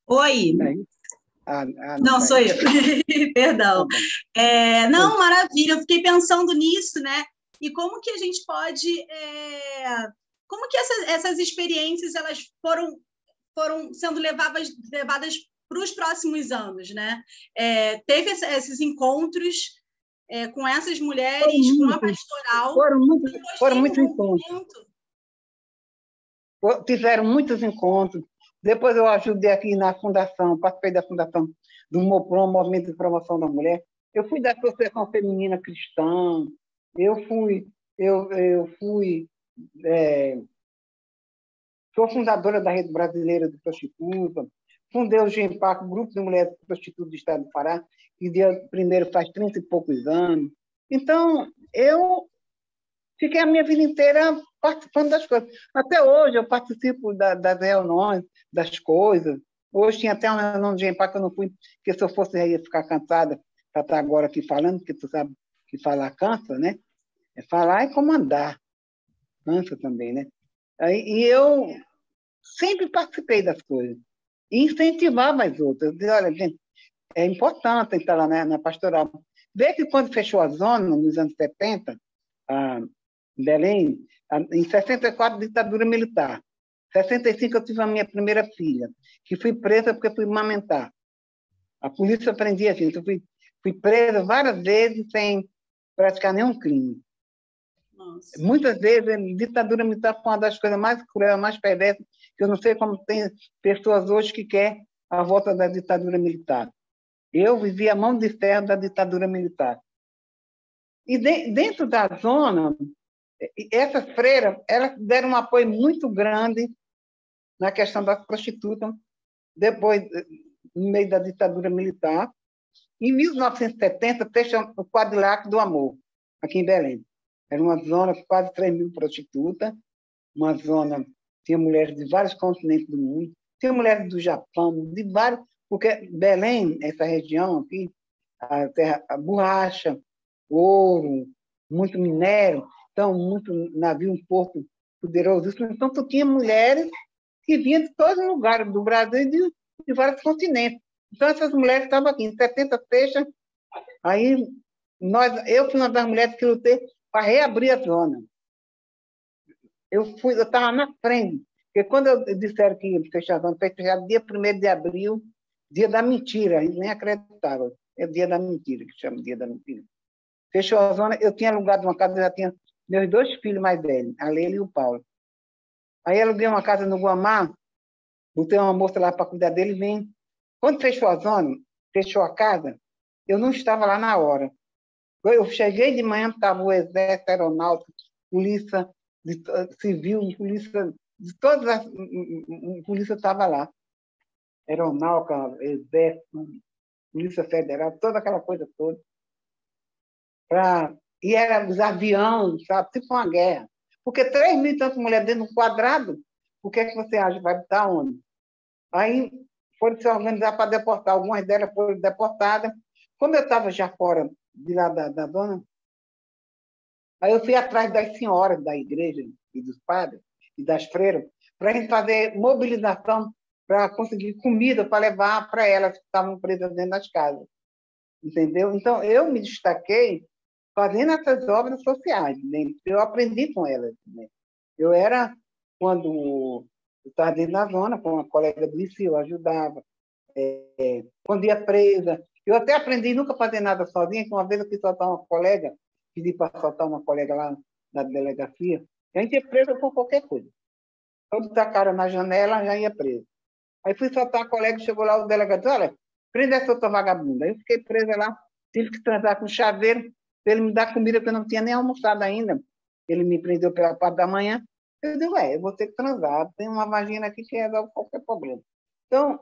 Oi, Aí? Não, não sou eu. Perdão. Não, maravilha. Eu fiquei pensando nisso, né? E como que a gente pode... como que essas experiências elas foram sendo levadas para os próximos anos, né? Teve esses encontros com essas mulheres, com a pastoral. Foram muitos encontros. Tiveram muitos encontros. Depois eu ajudei aqui na fundação, participei da fundação do MOPROM, Movimento de Promoção da Mulher. Eu fui da Associação Feminina Cristã. Sou fundadora da Rede Brasileira de Prostituta. Fundei o GEMPAC, Grupo de Mulheres Prostitutas do Estado do Pará, que dia primeiro faz 30 e poucos anos. Então, eu fiquei a minha vida inteira participando das coisas. Até hoje eu participo das reuniões, das coisas. Hoje tinha até uma reunião de GEMPAC que eu não fui, porque se eu fosse eu ia ficar cansada para estar agora aqui falando, porque tu sabe que falar cansa, né? Falar e comandar. Cansa também, né? E eu sempre participei das coisas. E incentivava as outras. Eu dizia, olha, gente, é importante estar lá na pastoral. Vê que quando fechou a zona, nos anos 70, em Belém, em 64, ditadura militar. Em 65, eu tive a minha primeira filha, que fui presa porque fui amamentar. A polícia prendia a gente. Eu fui presa várias vezes sem praticar nenhum crime. Nossa. Muitas vezes, a ditadura militar foi uma das coisas mais cruéis, mais perversas, que eu não sei como tem pessoas hoje que querem a volta da ditadura militar. Eu vivi a mão de ferro da ditadura militar. E dentro da zona, essas freiras, elas deram um apoio muito grande na questão das prostitutas, depois, no meio da ditadura militar. Em 1970, fechou o Quadrilátero do Amor, aqui em Belém. Era uma zona com quase 3 mil prostitutas, uma zona tinha mulheres de vários continentes do mundo, tinha mulheres do Japão, de vários, porque Belém, essa região aqui, a borracha, ouro, muito minério, então muito navio, um porto poderoso. Então, tu tinha mulheres que vinham de todos os lugares do Brasil e de vários continentes. Então, essas mulheres estavam aqui. Em 70 fecha, aí eu fui uma das mulheres que lutei para reabrir a zona. Eu estava na frente, porque quando disseram que ia fechar a zona, foi fechado dia 1º de abril, dia da mentira, eles nem acreditavam. É dia da mentira, que chama dia da mentira. Fechou a zona, eu tinha alugado uma casa, eu já tinha meus 2 filhos mais velhos, a Leila e o Paulo. Aí aluguei uma casa no Guamá, botei uma moça lá para cuidar dele, vem. Quando fechou a zona, fechou a casa, eu não estava lá na hora. Eu cheguei de manhã, estava o Exército, Aeronáutica, Polícia Civil, Polícia, de todas as... Polícia estava lá. Aeronáutica, Exército, Polícia Federal, toda aquela coisa toda. E eram os aviões, sabe? Tipo uma guerra. Porque 3 mil e tantas mulheres dentro de um quadrado, o que é que você acha? Vai botar onde? Aí foram se organizar para deportar. Algumas delas foram deportadas. Como eu estava já fora de lá da dona, aí eu fui atrás das senhoras da igreja e dos padres e das freiras para a gente fazer mobilização para conseguir comida para levar para elas que estavam presas dentro das casas. Entendeu? Então, eu me destaquei fazendo essas obras sociais. Né? Eu aprendi com elas. Né? Eu era, quando eu estava dentro da zona, com uma colega do liceu, eu ajudava. Quando ia presa, eu até aprendi nunca fazer nada sozinha, que uma vez eu quis soltar uma colega, pedi para soltar uma colega lá na delegacia, a gente ia presa por qualquer coisa. Quando tacaram na janela, já ia presa. Aí fui soltar a colega, chegou lá o delegado, disse, olha, prenda essa outra vagabunda. Aí eu fiquei presa lá, tive que transar com o chaveiro, para ele me dar comida, porque eu não tinha nem almoçado ainda. Ele me prendeu pela parte da manhã. Eu digo, eu vou ter que transar, tem uma vagina aqui que resolve qualquer problema. Então,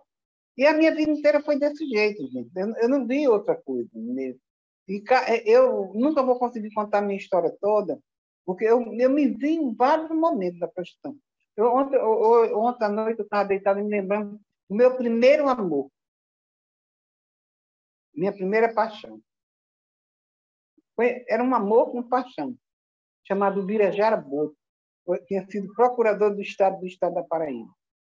e a minha vida inteira foi desse jeito, gente. Eu não vi outra coisa mesmo. E eu nunca vou conseguir contar a minha história toda, porque eu me vi em vários momentos da prostituição. Ontem à noite eu estava deitada me lembrando do meu primeiro amor, minha primeira paixão. Era um amor com paixão, chamado Birajara Boto. Tinha sido procurador do Estado da Paraíba.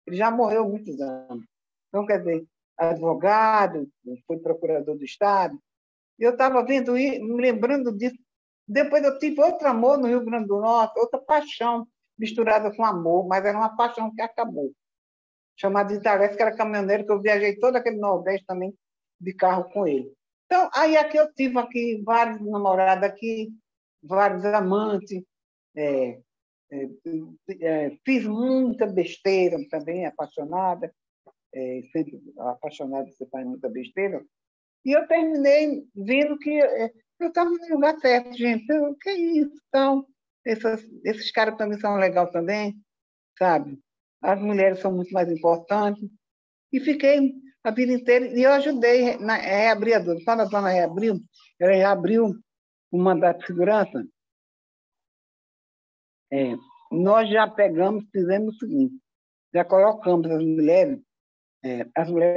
Ele já morreu há muitos anos. Então, quer dizer, advogado, foi procurador do Estado. Eu estava vendo e me lembrando disso. Depois eu tive outro amor no Rio Grande do Norte, outra paixão misturada com amor, mas era uma paixão que acabou. Chamado Itarés, que era caminhoneiro, que eu viajei todo aquele Nordeste também de carro com ele. Então, aí aqui eu tive aqui vários namorados aqui, vários amantes, fiz muita besteira também, apaixonada, sempre apaixonada, você faz muita besteira. E eu terminei vendo que eu estava no lugar certo, gente. O que é isso? Então, esses caras também são legais também, sabe? As mulheres são muito mais importantes. E fiquei a vida inteira. E eu ajudei na reabrir a dona. Quando a dona reabriu, ela reabriu o mandato de segurança. Nós já pegamos, fizemos o seguinte: já colocamos as mulheres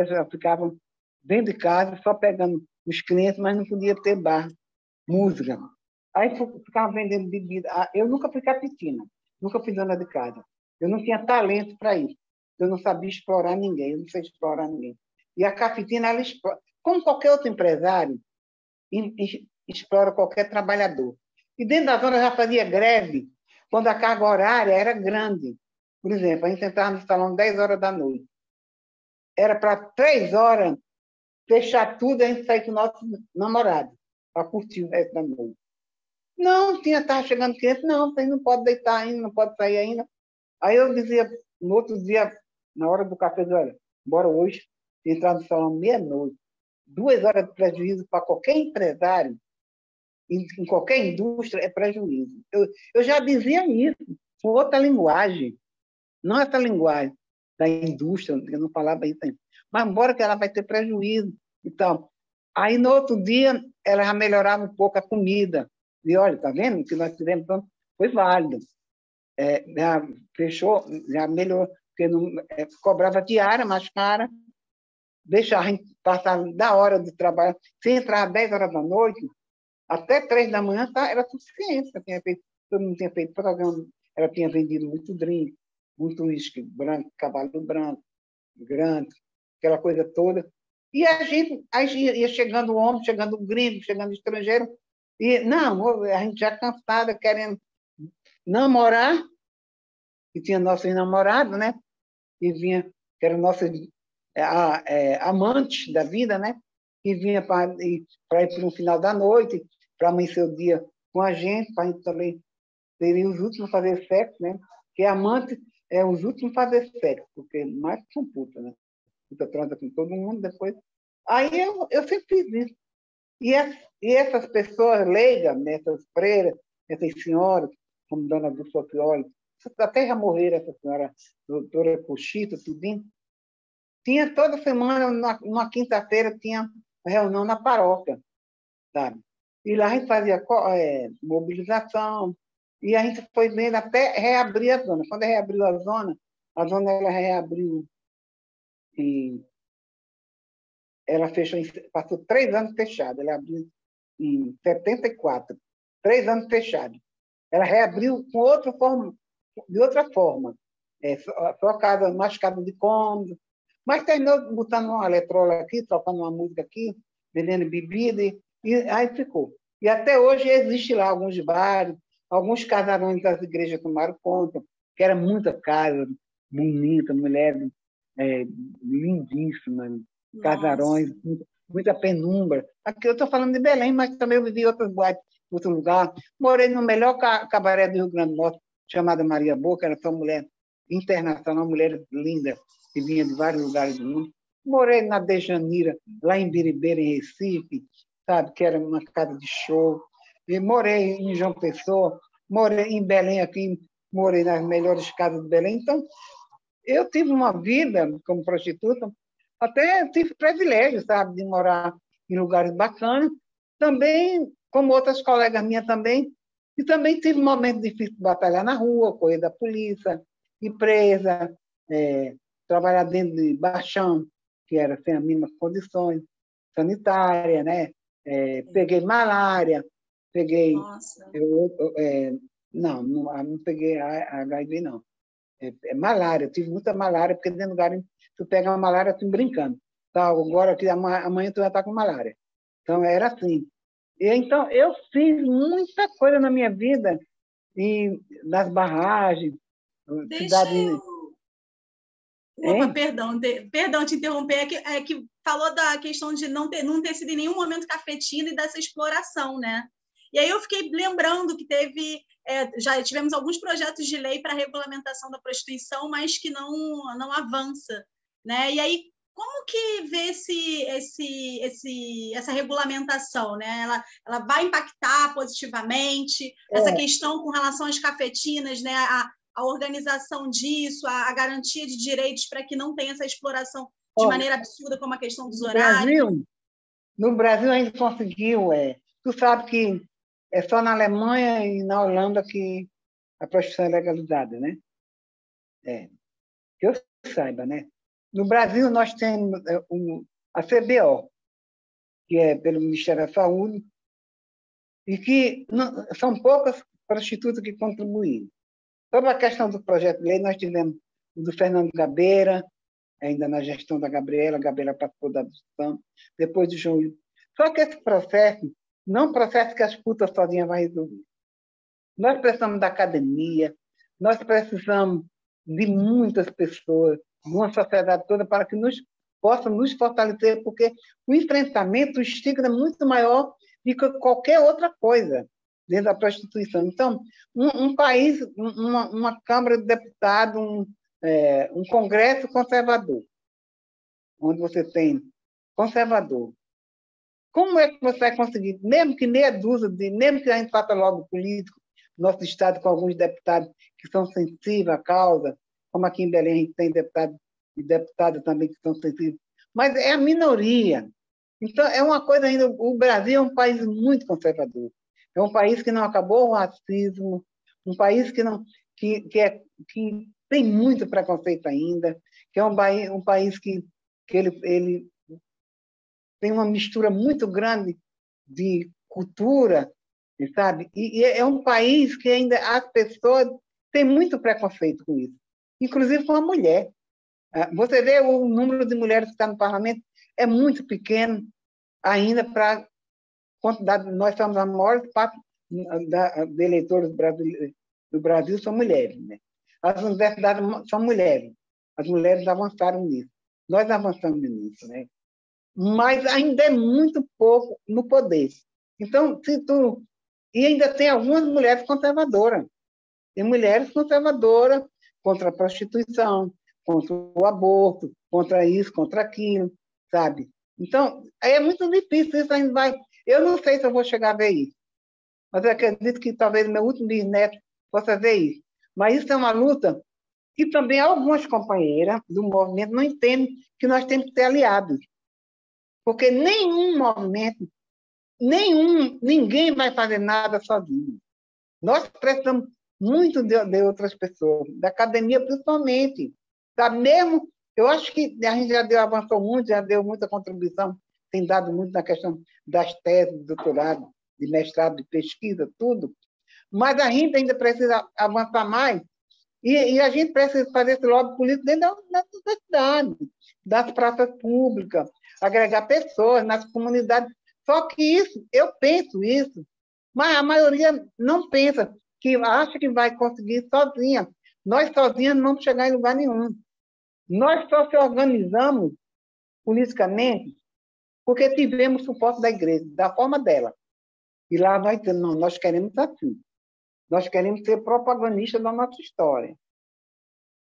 já ficavam dentro de casa, só pegando os clientes, mas não podia ter bar, música. Aí ficava vendendo bebida. Eu nunca fui capitina, nunca fui dona de casa. Eu não tinha talento para isso. Eu não sabia explorar ninguém, eu não sei explorar ninguém. E a cafetina, ela explora, como qualquer outro empresário, explora qualquer trabalhador. E dentro da zona já fazia greve, quando a carga horária era grande. Por exemplo, a gente entrava no salão 10 horas da noite. Era para 3 horas fechar tudo e a gente sair com o nosso namorado para curtir o resto da noite. Não, estava chegando cliente, não, você não pode deitar ainda, não pode sair ainda. Aí eu dizia, no outro dia, na hora do café, olha, bora hoje, entrar no salão meia-noite. 2 horas de prejuízo para qualquer empresário, em qualquer indústria, é prejuízo. Eu já dizia isso, com outra linguagem. Não essa linguagem da indústria, eu não falava isso ainda. Mas embora que ela vai ter prejuízo. Então, aí no outro dia, ela já melhorava um pouco a comida. E olha, tá vendo? O que nós fizemos então, foi válido. Já fechou, já melhorou, porque não, cobrava diária mais cara, deixava a gente passar da hora de trabalho. Se entrar às 10 horas da noite, até 3 da manhã era suficiente. Todo mundo tinha feito programa, ela tinha vendido muito drink, muito uísque branco, cavalo branco, grande, aquela coisa toda. E a gente aí ia chegando o homem, chegando o gringo, chegando o estrangeiro, e não, a gente já cansada, querendo namorar, e tinha nossos namorados, né? E vinha, que eram nossos amantes da vida, né? E vinha para ir para o final da noite, para amanhecer o dia com a gente, para a gente também seria os últimos a fazer sexo, né? Porque amante é os últimos a fazer sexo, porque mais que são puta, né? Puta transa com todo mundo depois. Aí eu sempre fiz isso. E essas pessoas leigas, né, essas freiras, essas senhoras, como Dona Dulce Fioli, até já morreram, essa senhora, doutora Cochita, tudinho, tinha toda semana, numa quinta-feira, tinha reunião na paróquia, sabe? E lá a gente fazia mobilização, e a gente foi vendo até reabrir a zona. Quando reabriu a zona ela reabriu e ela fechou, passou 3 anos fechada, ela abriu em 74, 3 anos fechada. Ela reabriu com de outra forma, só casa, mais casa de cômodo, mas terminou botando uma eletrola aqui, tocando uma música aqui, vendendo bebida, e aí ficou. E até hoje existe lá alguns bares, alguns casarões das igrejas tomaram conta, que era muita casa, bonita, mulheres lindíssimas, casarões, muita penumbra. Aqui eu estou falando de Belém, mas também eu vivi em outros boates, em outro lugar. Morei no melhor cabaré do Rio Grande do Norte, chamada Maria Boca, era só mulher internacional, mulher linda, que vinha de vários lugares do mundo. Morei na Dejanira, lá em Biribeira, em Recife, sabe, que era uma casa de show. E morei em João Pessoa, morei em Belém, aqui, morei nas melhores casas de Belém. Então, eu tive uma vida como prostituta, até tive privilégio, sabe, de morar em lugares bacanas. Também, como outras colegas minhas também, e também tive momentos difíceis de batalhar na rua, correr da polícia, ir presa, trabalhar dentro de baixão, que era sem as mínimas condições sanitárias, né? Peguei malária, peguei... não peguei HIV, não. Malária, eu tive muita malária, porque dentro do lugar tu pega uma malária assim, brincando. tal, agora que amanhã tu vai estar com malária. Então, era assim. E, então, eu fiz muita coisa na minha vida, e nas barragens, Deixa cidade... eu. Opa, Hein? perdão te interromper, é que falou da questão de não ter sido em nenhum momento cafetina e dessa exploração, né? E aí eu fiquei lembrando que já tivemos alguns projetos de lei para a regulamentação da prostituição, mas que não avança, né? E aí, como que vê essa regulamentação, né? Ela vai impactar positivamente essa questão com relação às cafetinas, né? A organização disso, a garantia de direitos para que não tenha essa exploração de maneira absurda, como a questão dos horários. No Brasil a gente conseguiu. Tu sabe que é só na Alemanha e na Holanda que a prostituição é legalizada, né? Que eu saiba, né? No Brasil nós temos a CBO, que é pelo Ministério da Saúde, e que são poucas prostitutas que contribuíram. Sobre a questão do projeto de lei, nós tivemos o do Fernando Gabeira, ainda na gestão da Gabriela, a Gabriela participou da discussão, depois do João. Só que esse processo não é um processo que as putas sozinhas vão resolver. Nós precisamos da academia, nós precisamos de muitas pessoas, de uma sociedade toda, para que possa nos fortalecer, porque o enfrentamento, o estigma é muito maior do que qualquer outra coisa dentro da prostituição. Então, um país, uma Câmara de Deputados, um Congresso conservador, onde você tem conservador. Como é que você vai conseguir, mesmo que meia dúzia, mesmo que a gente faça logo político, no nosso Estado, com alguns deputados que são sensíveis à causa, como aqui em Belém a gente tem deputados e deputadas também que são sensíveis, mas é a minoria. Então, é uma coisa ainda, o Brasil é um país muito conservador. É um país que não acabou o racismo, um país que tem muito preconceito ainda, que é um país que ele tem uma mistura muito grande de cultura, sabe? E é um país que ainda as pessoas têm muito preconceito com isso, inclusive com a mulher. Você vê o número de mulheres que está no parlamento é muito pequeno ainda para a quantidade. Nós somos a maior parte de eleitores do Brasil são mulheres, né? As universidades são mulheres. As mulheres avançaram nisso. Nós avançamos nisso, né? Mas ainda é muito pouco no poder. Então, e ainda tem algumas mulheres conservadoras. Tem mulheres conservadoras contra a prostituição, contra o aborto, contra isso, contra aquilo, sabe? Então, aí é muito difícil, isso ainda vai... Eu não sei se eu vou chegar a ver isso, mas eu acredito que talvez meu último bisneto possa ver isso. Mas isso é uma luta que também algumas companheiras do movimento não entendem que nós temos que ser aliados. Porque nenhum movimento, ninguém vai fazer nada sozinho. Nós precisamos muito de outras pessoas, da academia principalmente. Tá? Mesmo, eu acho que a gente já avançou muito, já deu muita contribuição, tem dado muito na questão das teses, de doutorado, de mestrado, de pesquisa, tudo. Mas a gente ainda precisa avançar mais e a gente precisa fazer esse lobby político dentro da universidade, das praças públicas, agregar pessoas nas comunidades. Só que isso, eu penso isso, mas a maioria não pensa, que acha que vai conseguir sozinha. Nós sozinhas não vamos chegar em lugar nenhum. Nós só se organizamos politicamente porque tivemos suporte da igreja, da forma dela. E lá nós dizemos, não, nós queremos assim. Nós queremos ser protagonistas da nossa história.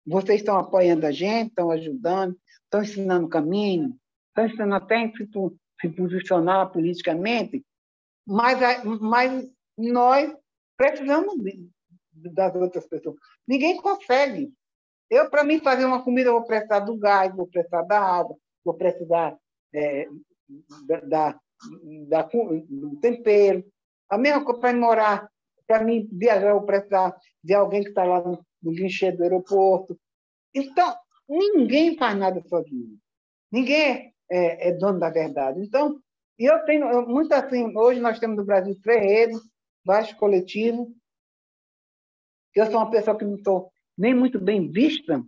Vocês estão apoiando a gente, estão ajudando, estão ensinando o caminho, estão ensinando até a se posicionar politicamente, mas nós precisamos das outras pessoas. Ninguém consegue. Para mim, fazer uma comida, eu vou precisar do gás, vou precisar da água, vou precisar do tempero. A mesma coisa para morar, para mim viajar, eu vou precisar de alguém que está lá no guichê do aeroporto. Então, ninguém faz nada sozinho. Ninguém é dono da verdade. Então, eu tenho muito assim, hoje nós temos no Brasil 3 redes, vários coletivos. Eu sou uma pessoa que não estou nem muito bem vista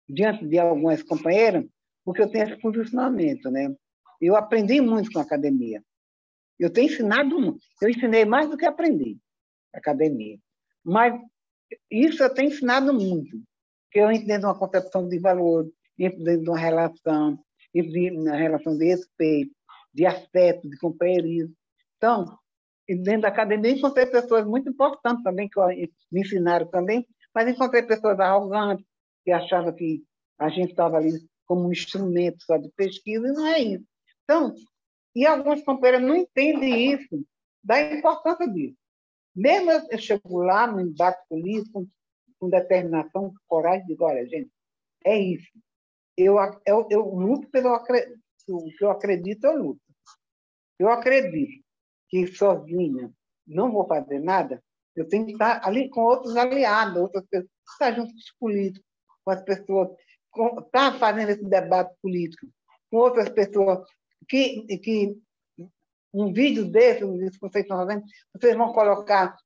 diante de algumas companheiras, porque eu tenho esse posicionamento, né? Eu aprendi muito com a academia. Eu tenho ensinado muito. Eu ensinei mais do que aprendi na academia. Mas isso eu tenho ensinado muito. Que eu entendo uma concepção de valor, dentro de uma relação, na relação de respeito, de afeto, de companheirismo. Então, dentro da academia, encontrei pessoas muito importantes também, que me ensinaram também, mas encontrei pessoas arrogantes, que achavam que a gente estava ali como um instrumento só de pesquisa, e não é isso. Então, e alguns companheiros não entendem isso, da importância disso. Mesmo eu chego lá no embate político, com determinação, com coragem, digo, olha, gente, é isso. Eu luto pelo que eu acredito, eu luto. Eu acredito que sozinha não vou fazer nada, eu tenho que estar ali com outros aliados, outras pessoas, estar junto com os políticos, com as pessoas, estar fazendo esse debate político, com outras pessoas, que um vídeo desse, que vocês estão fazendo, vocês vão colocar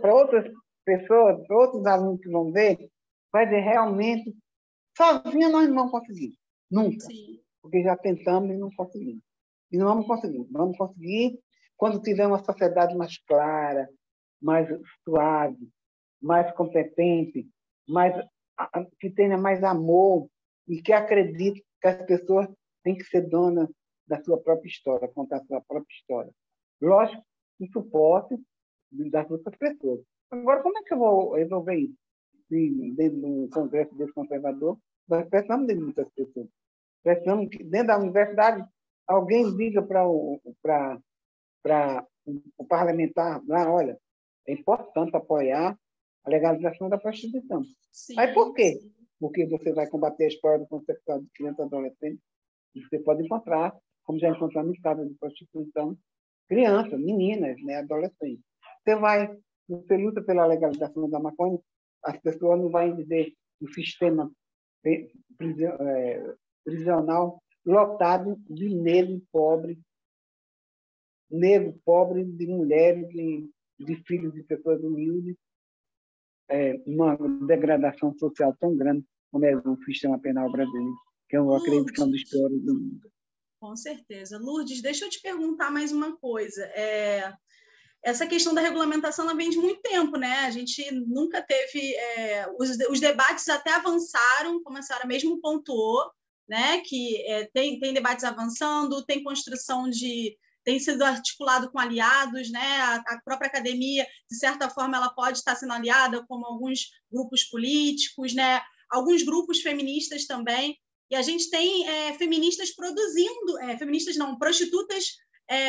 para outras pessoas, para outros alunos que vão ver, vai ver realmente, sozinha nós não vamos conseguir, nunca. Sim. Porque já tentamos e não conseguimos. E não vamos conseguir. Vamos conseguir quando tiver uma sociedade mais clara, mais suave, mais competente, que tenha mais amor e que acredite que as pessoas têm que ser donas da sua própria história, contar a sua própria história. Lógico, com suporte das outras pessoas. Agora, como é que eu vou resolver isso? Dentro de um congresso desse conservador, nós precisamos de muitas pessoas. Precisamos que, dentro da universidade, alguém diga para o parlamentar lá, olha, é importante apoiar a legalização da prostituição. Sim, aí por quê? Sim. Porque você vai combater a exploração sexual de crianças e adolescentes, e você pode encontrar, como já encontramos em casas de prostituição, crianças, meninas, né, adolescentes. Você luta pela legalização da maconha, as pessoas não vão dizer o sistema prisional lotado de negro pobre, de mulheres, de filhos de pessoas humildes, uma degradação social tão grande como é o sistema penal brasileiro, que eu acredito que é um dos piores do mundo. Com certeza. Lourdes, deixa eu te perguntar mais uma coisa. Essa questão da regulamentação ela vem de muito tempo, né? A gente nunca teve... os debates até avançaram, como a senhora mesmo pontuou, né? Que tem debates avançando, tem construção tem sido articulado com aliados, né? A própria academia, de certa forma, ela pode estar sendo aliada com alguns grupos políticos, né? Alguns grupos feministas também. E a gente tem feministas produzindo, prostitutas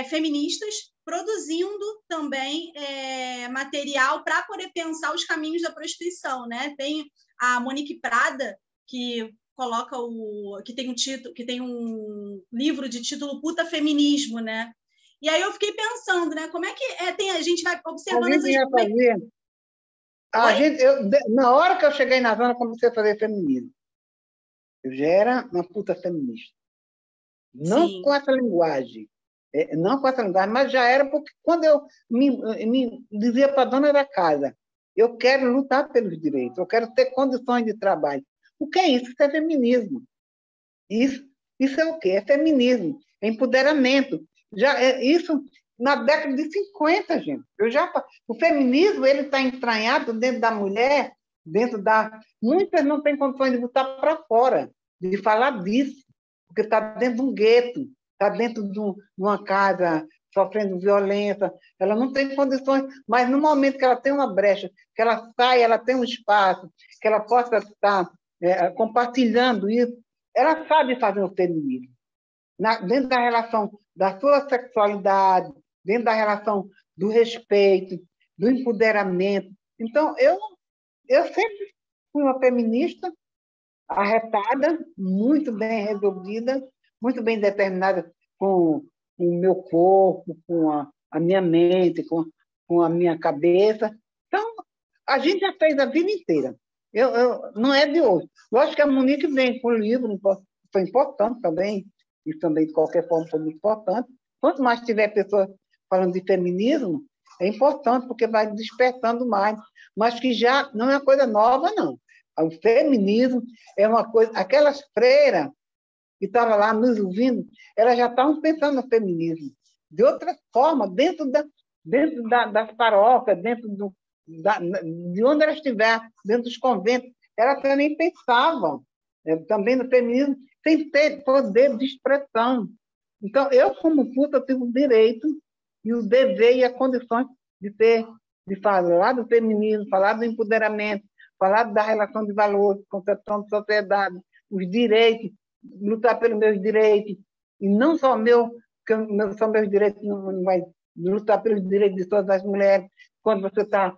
feministas produzindo também material para poder pensar os caminhos da prostituição, né? Tem a Monique Prada, que coloca que tem um livro de título Puta Feminismo, né? E aí eu fiquei pensando, né? Como é que a gente vai observando essas coisas. Na hora que eu cheguei na zona, comecei a fazer feminismo. Eu já era uma puta feminista. Não Sim. com essa linguagem. Não com essa linguagem, mas já era porque quando eu me dizia para a dona da casa, eu quero lutar pelos direitos, eu quero ter condições de trabalho. O que é isso? Isso é feminismo. Isso é o quê? É feminismo, é empoderamento. Isso na década de 50, gente. O feminismo está entranhado dentro da mulher, muitas não têm condições de botar para fora, de falar disso, porque está dentro de um gueto, está dentro de uma casa sofrendo violência, ela não tem condições, mas no momento que ela tem uma brecha, que ela sai, ela tem um espaço, que ela possa estar compartilhando isso, ela sabe fazer o feminismo. Dentro da relação da sua sexualidade, dentro da relação do respeito, do empoderamento. Então, eu sempre fui uma feminista arretada, muito bem resolvida, muito bem determinada com o meu corpo, com a minha mente, com a minha cabeça. Então, a gente já fez a vida inteira. Não é de hoje. Lógico que a Monique vem com o livro, foi importante também, isso também, de qualquer forma, foi muito importante. Quanto mais tiver pessoas falando de feminismo, é importante, porque vai despertando mais. Mas que já não é uma coisa nova, não. O feminismo é uma coisa... Aquelas freiras que estavam lá nos ouvindo, elas já estavam pensando no feminismo. De outra forma, das paróquias, de onde elas estiverem, dentro dos conventos, elas também pensavam também no feminismo, sem ter poder de expressão. Então, eu, como puta, tenho o direito e o dever e as condições de falar do feminismo, falar do empoderamento, falar da relação de valores, concepção de sociedade, os direitos, lutar pelos meus direitos, e não só são meus direitos, não vai lutar pelos direitos de todas as mulheres. Quando você está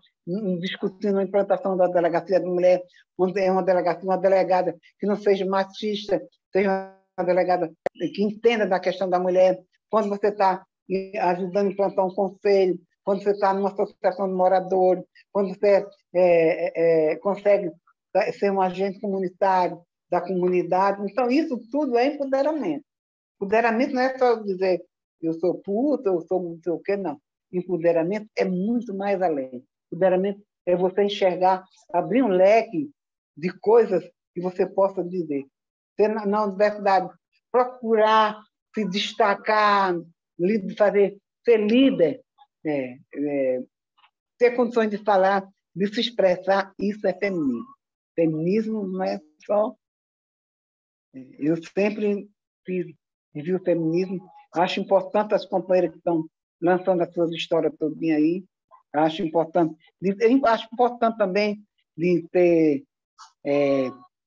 discutindo a implantação da delegacia de mulher, onde é uma delegada que não seja machista, seja uma delegada que entenda da questão da mulher, quando você está ajudando a implantar um conselho, quando você está numa associação de moradores, quando você consegue ser um agente comunitário da comunidade. Então, isso tudo é empoderamento. Empoderamento não é só dizer eu sou puta, eu sou não sei o quê, não. Empoderamento é muito mais além. Empoderamento é você enxergar, abrir um leque de coisas que você possa dizer. Você, na universidade, procurar se destacar, ser líder, ter condições de falar, de se expressar, isso é feminismo. Feminismo não é só... Eu sempre vivi o feminismo. Acho importante as companheiras que estão lançando as suas histórias todinha aí. Acho importante também de ter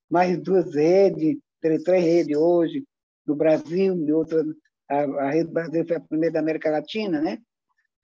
mais 2 redes, ter 3 redes hoje, no Brasil, de outra, a rede brasileira foi a primeira da América Latina, né?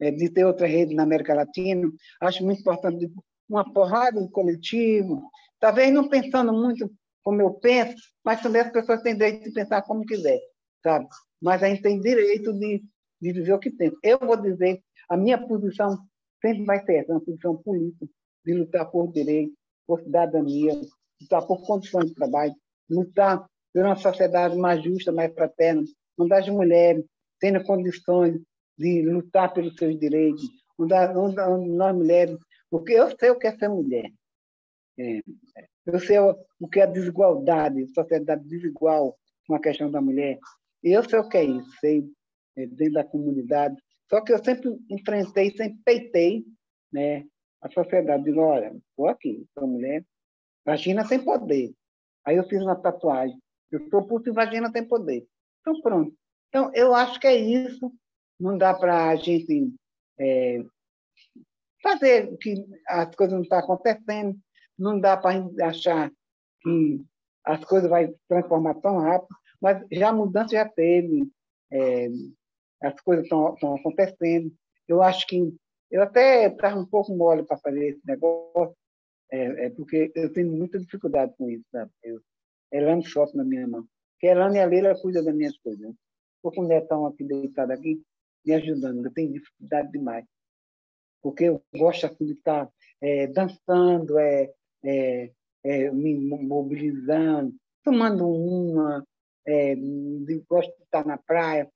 De ter outra rede na América Latina. Acho muito importante uma porrada de coletivo, talvez não pensando muito como eu penso, mas também as pessoas têm direito de pensar como quiser, sabe? Mas a gente tem direito de dizer o que pensa. Eu vou dizer, a minha posição sempre vai ser essa, uma posição política, de lutar por direito, por cidadania, lutar por condições de trabalho, lutar por uma sociedade mais justa, mais fraterna, onde as mulheres tenham condições de lutar pelos seus direitos, onde nós mulheres... Porque eu sei o que é ser mulher. Eu sei o que é a desigualdade, sociedade desigual com a questão da mulher. Eu sei o que é isso, sei dentro da comunidade. Só que eu sempre enfrentei, sempre peitei, né, a sociedade. Digo, olha, estou aqui, sou mulher, vagina tem poder. Aí eu fiz uma tatuagem. Eu sou puta e vagina tem poder. Então, pronto. Então, eu acho que é isso. Não dá para a gente fazer que as coisas não estão acontecendo. Não dá para achar que as coisas vão se transformar tão rápido, mas já a mudança já teve, as coisas estão acontecendo. Eu acho que eu até estava um pouco mole para fazer esse negócio, porque eu tenho muita dificuldade com isso, sabe? Elane sofre na minha mão. Porque a Elane e a Leila cuidam das minhas coisas. Estou com o Netão aqui deitado aqui, me ajudando. Eu tenho dificuldade demais. Porque eu gosto assim, de estar dançando, me mobilizando, tomando uma, gosto de estar na praia.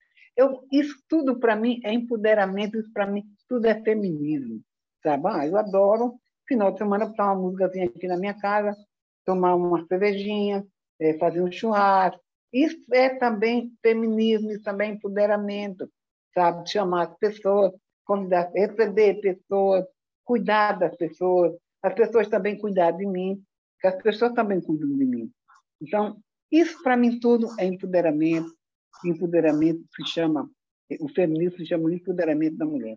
Isso tudo, para mim, é empoderamento, isso, para mim, tudo é feminismo. Sabe? Eu adoro, final de semana, botar uma músicazinha aqui na minha casa, tomar uma cervejinha, fazer um churrasco. Isso é também feminismo, isso também é empoderamento, sabe? Chamar as pessoas, convidar, receber pessoas, cuidar das pessoas, as pessoas também cuidar de mim, que as pessoas também cuidam de mim. Então, isso para mim tudo é empoderamento. Empoderamento se chama, o feminismo se chama empoderamento da mulher.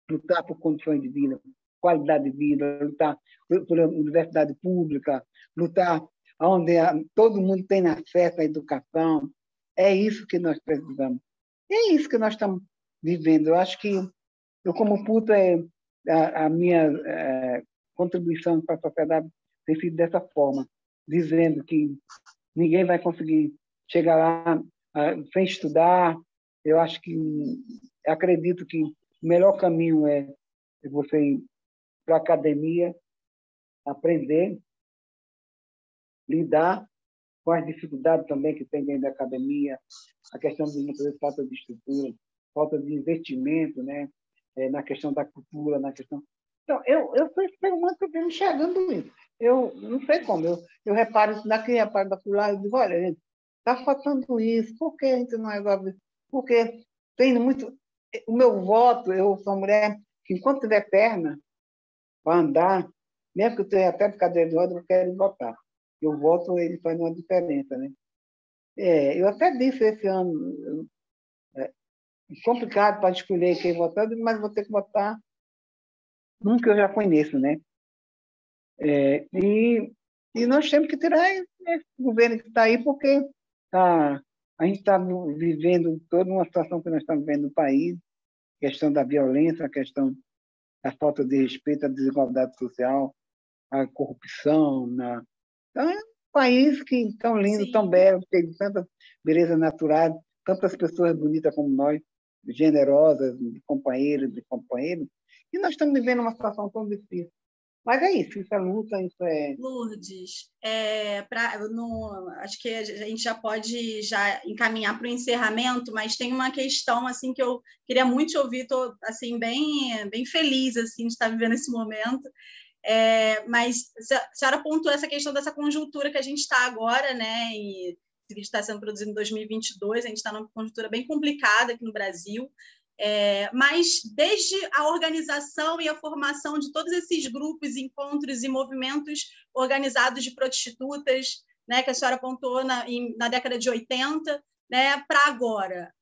Lutar por condições de vida, qualidade de vida, lutar por universidade pública, lutar onde todo mundo tem acesso à educação. É isso que nós precisamos. É isso que nós estamos vivendo. Eu acho que eu, como puta, a minha contribuição para a sociedade tem sido dessa forma, dizendo que ninguém vai conseguir chegar lá sem estudar. Eu acho que, acredito que o melhor caminho é você ir para a academia, aprender, lidar com as dificuldades também que tem dentro da academia, a questão de falta de estrutura, falta de investimento, né? Na questão da cultura, na questão... Então, eu sou esse ser humano que eu estou enxergando isso. Eu não sei como. Eu reparo isso daqui, reparo da lá, eu digo, olha, gente, está faltando isso, por que a gente não resolve isso? Porque tem muito... O meu voto, eu sou uma mulher que, enquanto tiver perna para andar, mesmo que eu tenha até de cadeira de rodas, eu quero votar. Eu voto, ele faz uma diferença, né? Eu até disse esse ano, complicado para escolher quem votar, mas vou ter que votar num que eu já conheço, né? E nós temos que tirar esse governo que está aí, porque a gente está vivendo toda uma situação que nós estamos vivendo no país, questão da violência, a questão da falta de respeito à desigualdade social, à corrupção. Então, é um país que tão lindo, Sim. tão belo, cheio de tantas belezas naturais, tantas pessoas bonitas como nós, generosas, de companheiros e companheiros, e nós estamos vivendo uma situação tão difícil. Mas é isso é luta, isso é... Lourdes, acho que a gente já pode encaminhar para o encerramento, mas tem uma questão assim, que eu queria muito te ouvir, estou assim, bem feliz assim, de estar vivendo esse momento. Mas a senhora pontuou essa questão dessa conjuntura que a gente está agora, né? E esse vídeo está sendo produzido em 2022, a gente está numa conjuntura bem complicada aqui no Brasil. Mas desde a organização e a formação de todos esses grupos, encontros e movimentos organizados de prostitutas, né, que a senhora apontou na década de 80, né, para agora,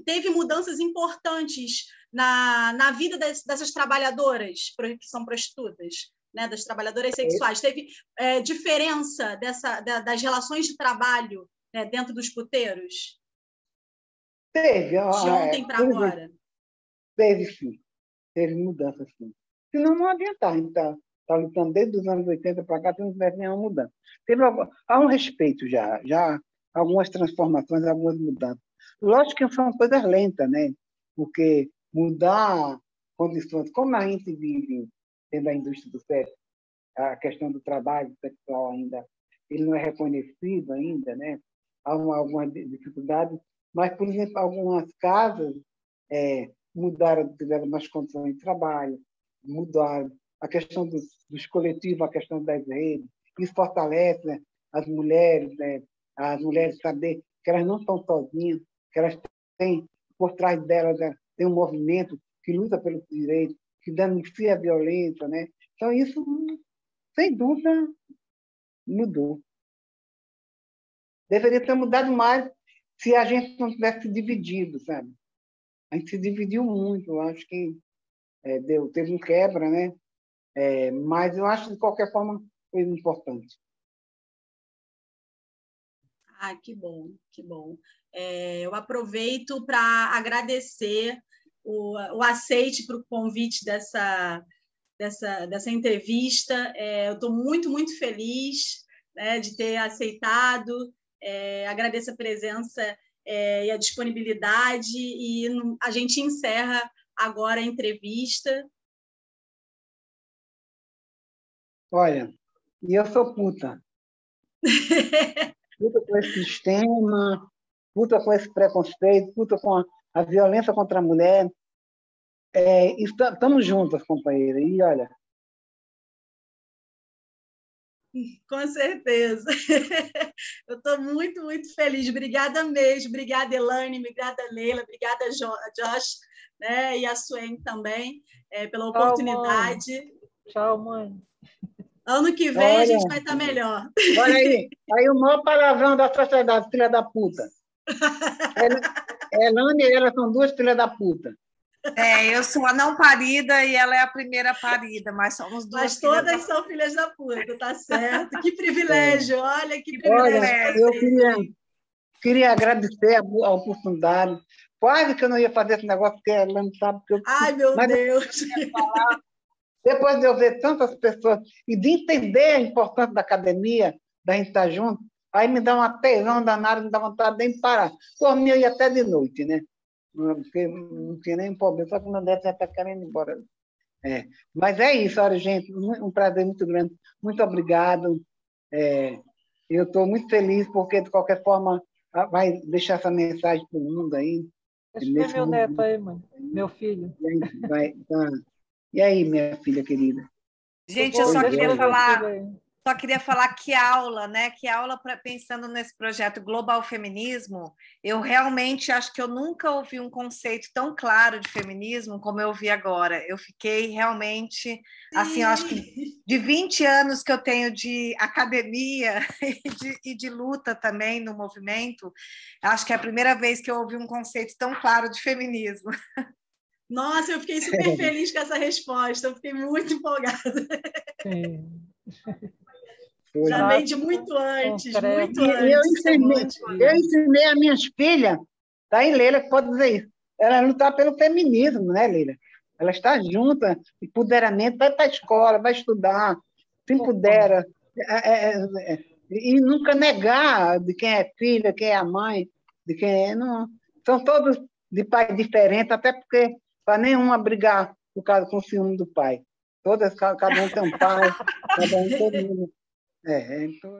teve mudanças importantes na vida dessas trabalhadoras que são prostitutas, né, das trabalhadoras sexuais. Teve diferença das relações de trabalho, né, dentro dos puteiros? Teve. De ontem para agora? Teve, sim. Teve mudança, sim. Senão não adianta. A gente está lutando desde os anos 80 para cá, não tivesse nenhuma mudança. Há um respeito já algumas transformações, algumas mudanças. Lógico que são coisas lentas, né? Porque mudar condições, como a gente vive dentro da indústria do sexo, a questão do trabalho sexual ainda, ele não é reconhecido ainda, né? Há algumas dificuldades, mas, por exemplo, algumas casas mudaram, tiveram mais condições de trabalho, mudaram a questão dos coletivos, a questão das redes. Isso fortalece, né, as mulheres saber que elas não estão sozinhas, que elas têm, por trás delas, tem um movimento que luta pelos direitos, que denuncia a violência, né? Então, isso, sem dúvida, mudou. Deveria ter mudado mais se a gente não tivesse se dividido, sabe? A gente se dividiu muito, eu acho que teve um quebra, né? Mas eu acho que, de qualquer forma, foi importante. Que bom, que bom. Eu aproveito para agradecer o aceite para o convite dessa entrevista. Eu estou muito, muito feliz, né, de ter aceitado. Agradeço a presença e a disponibilidade, e a gente encerra agora a entrevista. Olha, e eu sou puta. Puta com esse sistema, puta com esse preconceito, puta com a violência contra a mulher. Estamos juntas, companheira. E olha... Com certeza. Eu estou muito, muito feliz. Obrigada mesmo. Obrigada, Elaine. Obrigada, Leila. Obrigada, Josh, né? E a Suene também, pela oportunidade. Tchau, mãe. Ano que vem a gente vai estar melhor. Olha aí o maior palavrão da sociedade, filha da puta. Elaine e ela são duas filhas da puta. Eu sou a não parida e ela é a primeira parida, mas somos duas. Mas todas são filhas da puta, tá certo? Que privilégio, olha que privilégio. Olha, eu queria agradecer a oportunidade. Quase que eu não ia fazer esse negócio, porque ela não sabe que eu... Ai, meu Deus! Depois de eu ver tantas pessoas e de entender a importância da academia, da gente estar junto, aí me dá uma tesão danada, me dá vontade de nem parar. Por mim, eu ia até de noite, né? Porque não tinha nem problema, só que não deve estar querendo ir embora. Mas é isso, olha, gente, um prazer muito grande. Muito obrigado. Eu estou muito feliz, porque, de qualquer forma, vai deixar essa mensagem para o mundo aí. Deixa eu ver meu neto aí, mãe. Meu filho. E aí, minha filha querida? Gente, eu só queria falar Só queria falar que aula, né? Que aula pensando nesse projeto Global Feminismo. Eu realmente acho que eu nunca ouvi um conceito tão claro de feminismo como eu ouvi agora. Eu fiquei realmente, assim, eu acho que de 20 anos que eu tenho de academia e de luta também no movimento, acho que é a primeira vez que eu ouvi um conceito tão claro de feminismo. Nossa, eu fiquei super feliz com essa resposta, eu fiquei muito empolgada. Já vem de muito antes, muito antes. Eu ensinei as minhas filhas, tá aí, Leila, que pode dizer isso. Ela lutar pelo feminismo, né, Leila? Ela está junta, empoderamento, vai para a escola, vai estudar, se empodera. E nunca negar de quem é filha, quem é a mãe, de quem é. Não, são todos de pai diferente, até porque para nenhuma brigar por causa com o ciúme do pai. Todas, cada um tem um pai, cada um, todo mundo. Então...